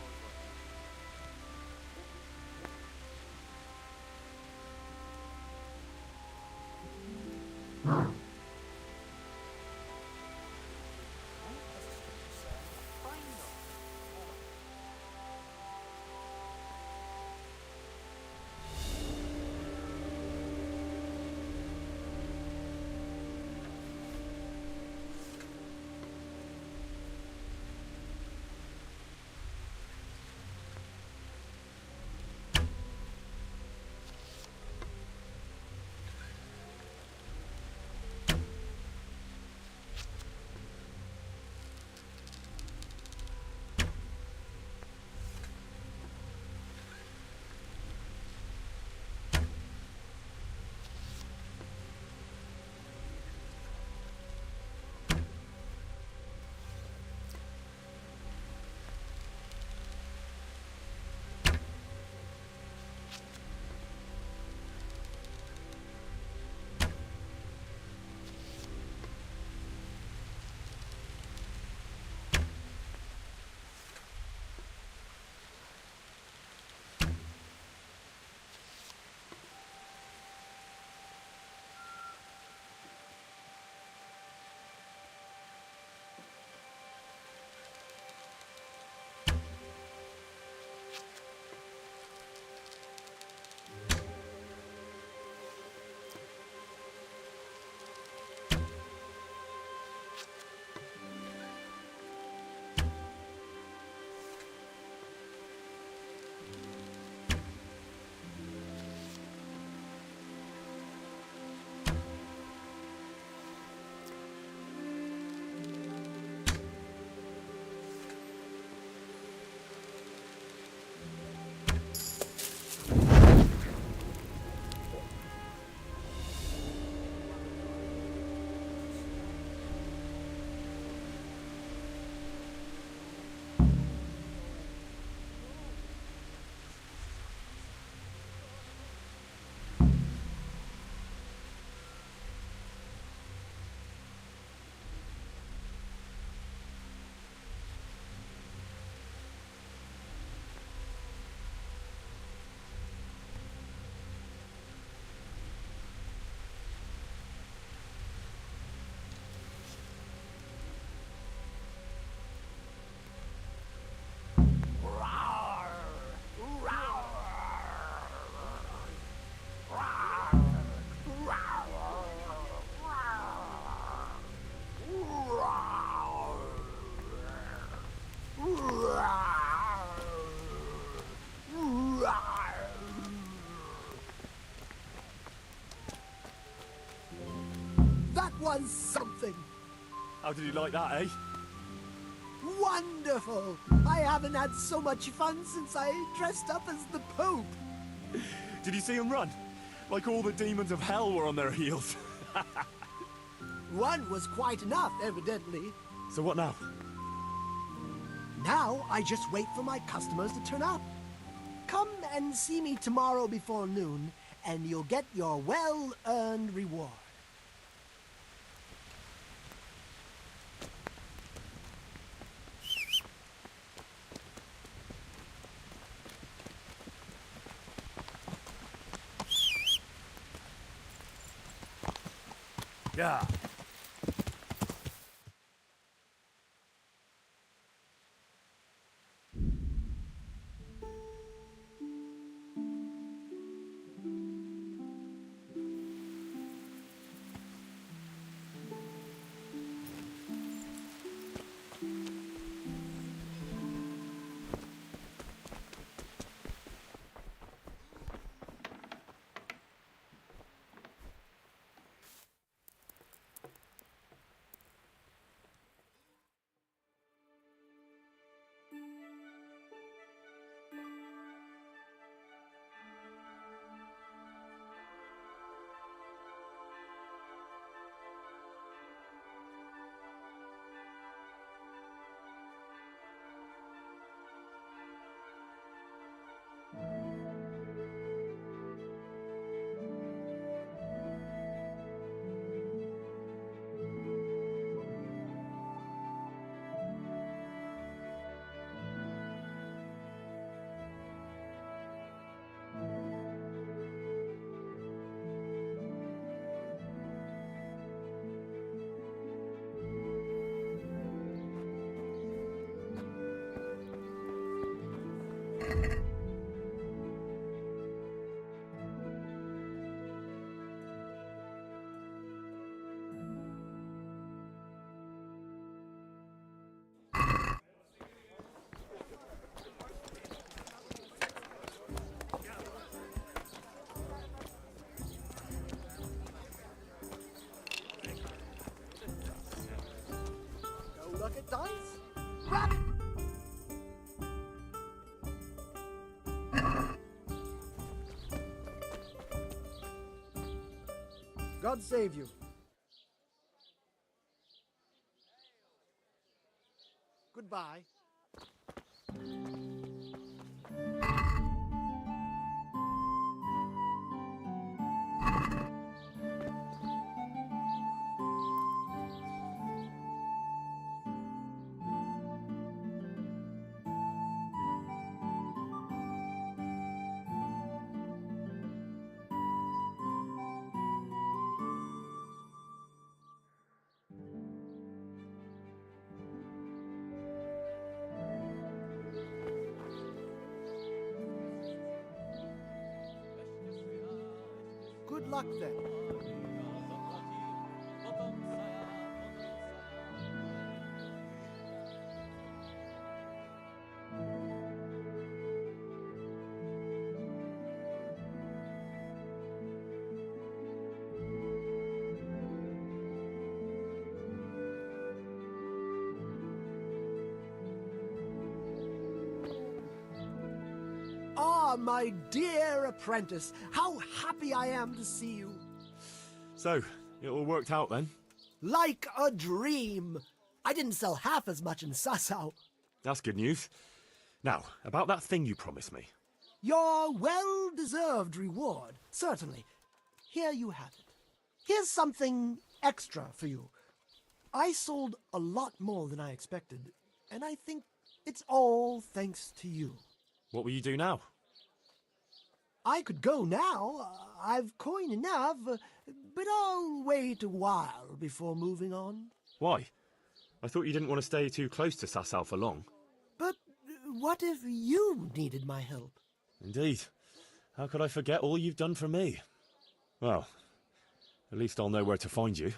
S13: That was something.
S6: How did you like that, eh?
S13: Wonderful! I haven't had so much fun since I dressed up as the Pope.
S6: Did you see him run? Like all the demons of hell were on their heels.
S13: One was quite enough, evidently.
S6: So what now?
S13: Now I just wait for my customers to turn up. Come and see me tomorrow before noon, and you'll get your well-earned reward.
S19: Yeah.
S13: God save you. Goodbye. Good luck then. Ah, my dear apprentice, how happy I am to see you.
S6: So, it all worked out then?
S13: Like a dream. I didn't sell half as much in Sasau.
S6: That's good news. Now, about that thing you promised me.
S13: Your well-deserved reward, certainly. Here you have it. Here's something extra for you. I sold a lot more than I expected, and I think it's all thanks to you.
S6: What will you do now?
S13: I could go now. I've coin enough, but I'll wait a while before moving on.
S6: Why? I thought you didn't want to stay too close to Sasau for long.
S13: But what if you needed my help?
S6: Indeed. How could I forget all you've done for me? Well, at least I'll know where to find you.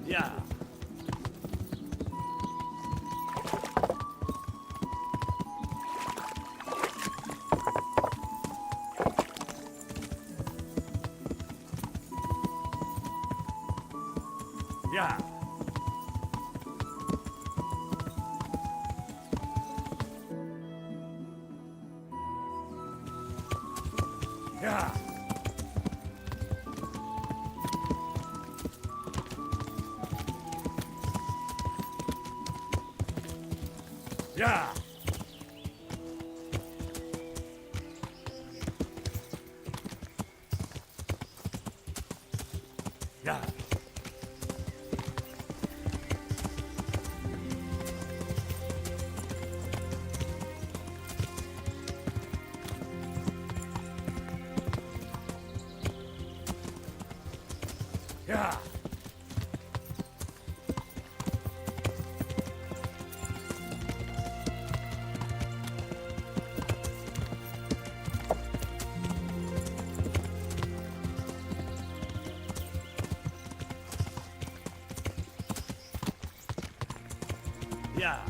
S7: Yeah. Yeah. Yeah. Yeah. Yeah. Yeah.
S5: Yeah.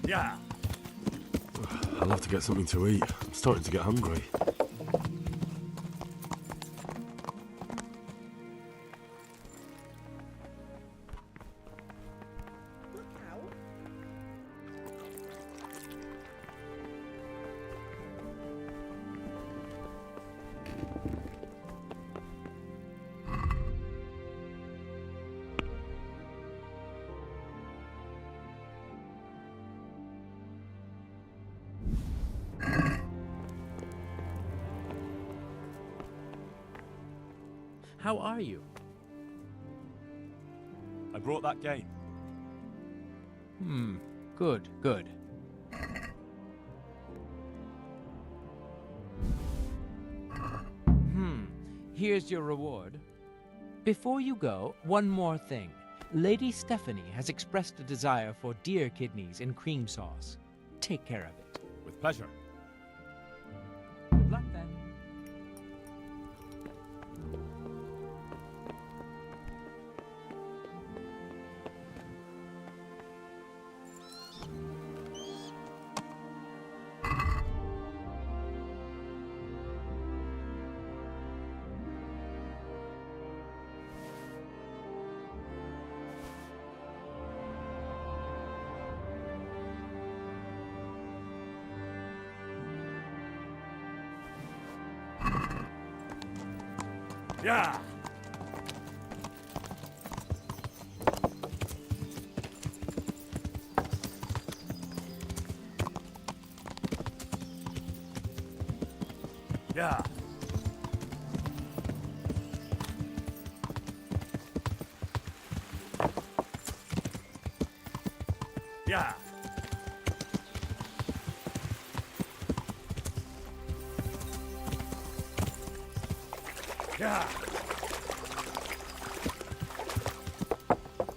S5: Yeah.
S6: I'll have to get something to eat. I'm starting to get hungry.
S9: How are you?
S6: I brought that game.
S9: Good, good. Here's your reward. Before you go, one more thing. Lady Stephanie has expressed a desire for deer kidneys in cream sauce. Take care of it.
S6: With pleasure.
S9: Good luck then.
S5: Yeah. Yeah. Yeah. Yeah.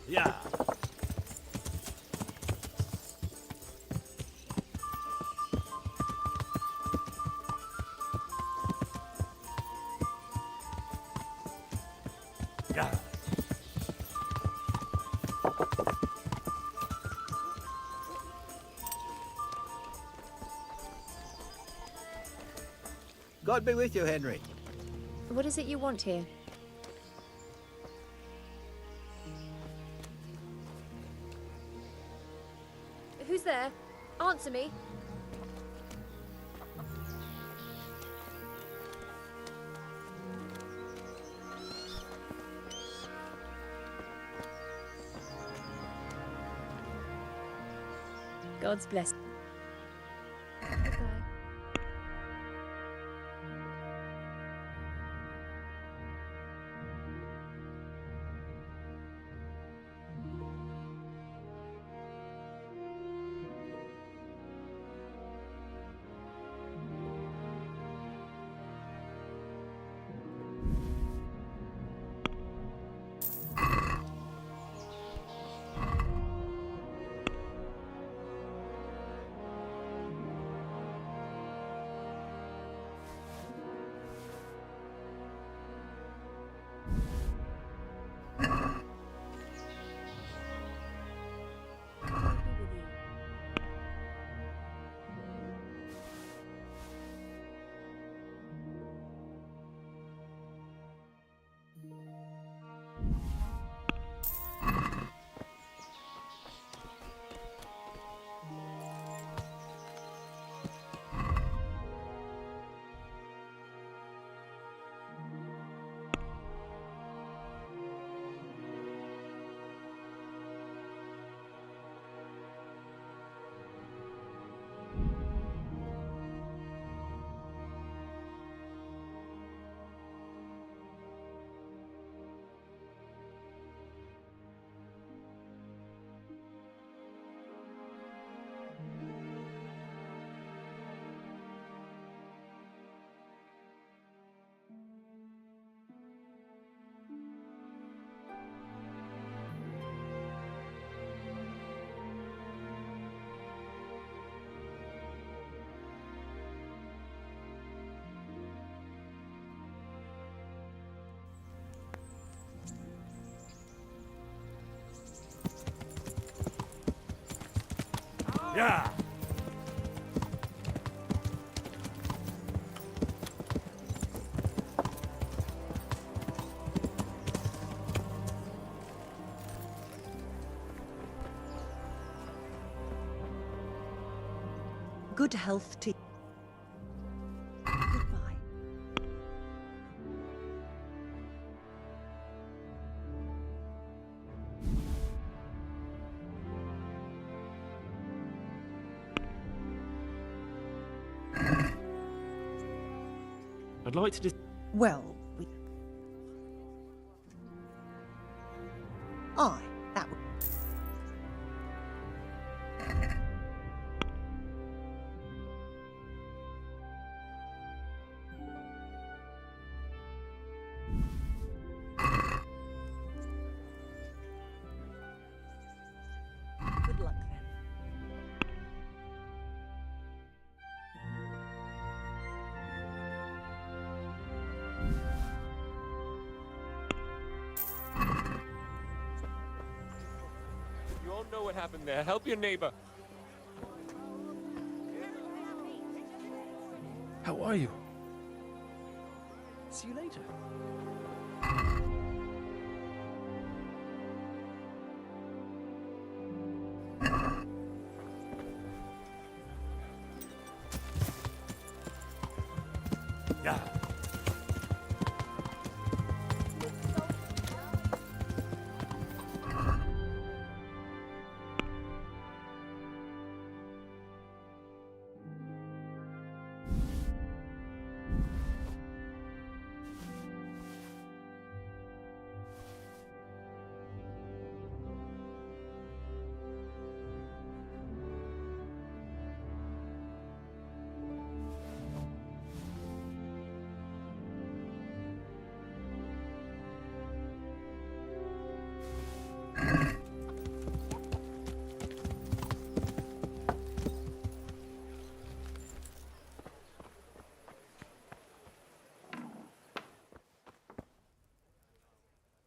S5: Yeah. Yeah.
S11: God be with you, Henry.
S12: What is it you want here? Who's there? Answer me. God's bless. Goodbye.
S5: Yeah.
S14: Good health to Goodbye.
S6: I'd like to just...
S14: Well, Aye, that would... Good luck then.
S15: You all know what happened there. Help your neighbor.
S7: How are you?
S21: See you later.
S5: Yeah.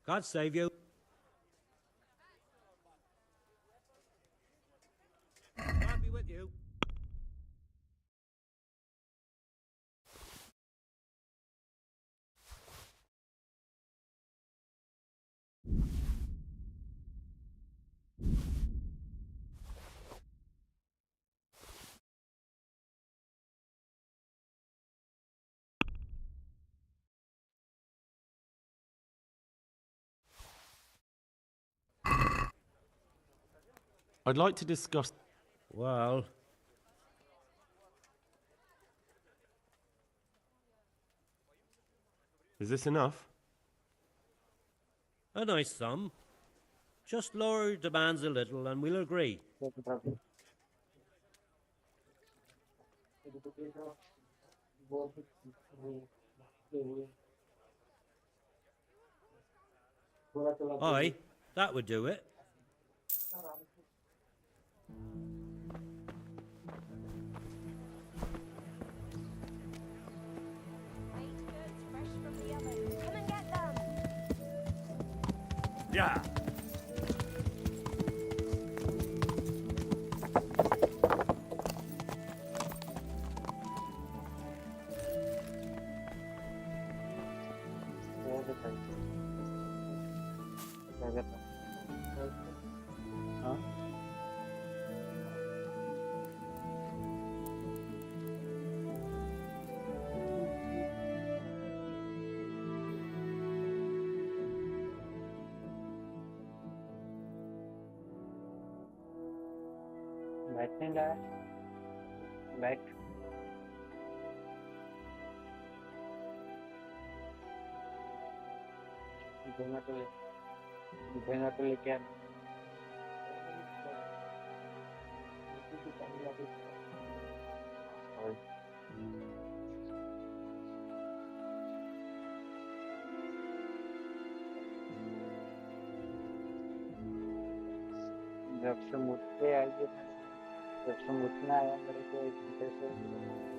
S5: God save you. God be with you.
S6: I'd like to discuss...
S5: Well...
S6: Is this enough?
S5: A nice sum. Just lower your demands a little and we'll agree. Aye, that would do it. Yeah.
S21: बैठने लाया बैठ धोना तो लेके आना जब से मुझसे आइए जब से मुझना आया मेरे को 1 घंटे से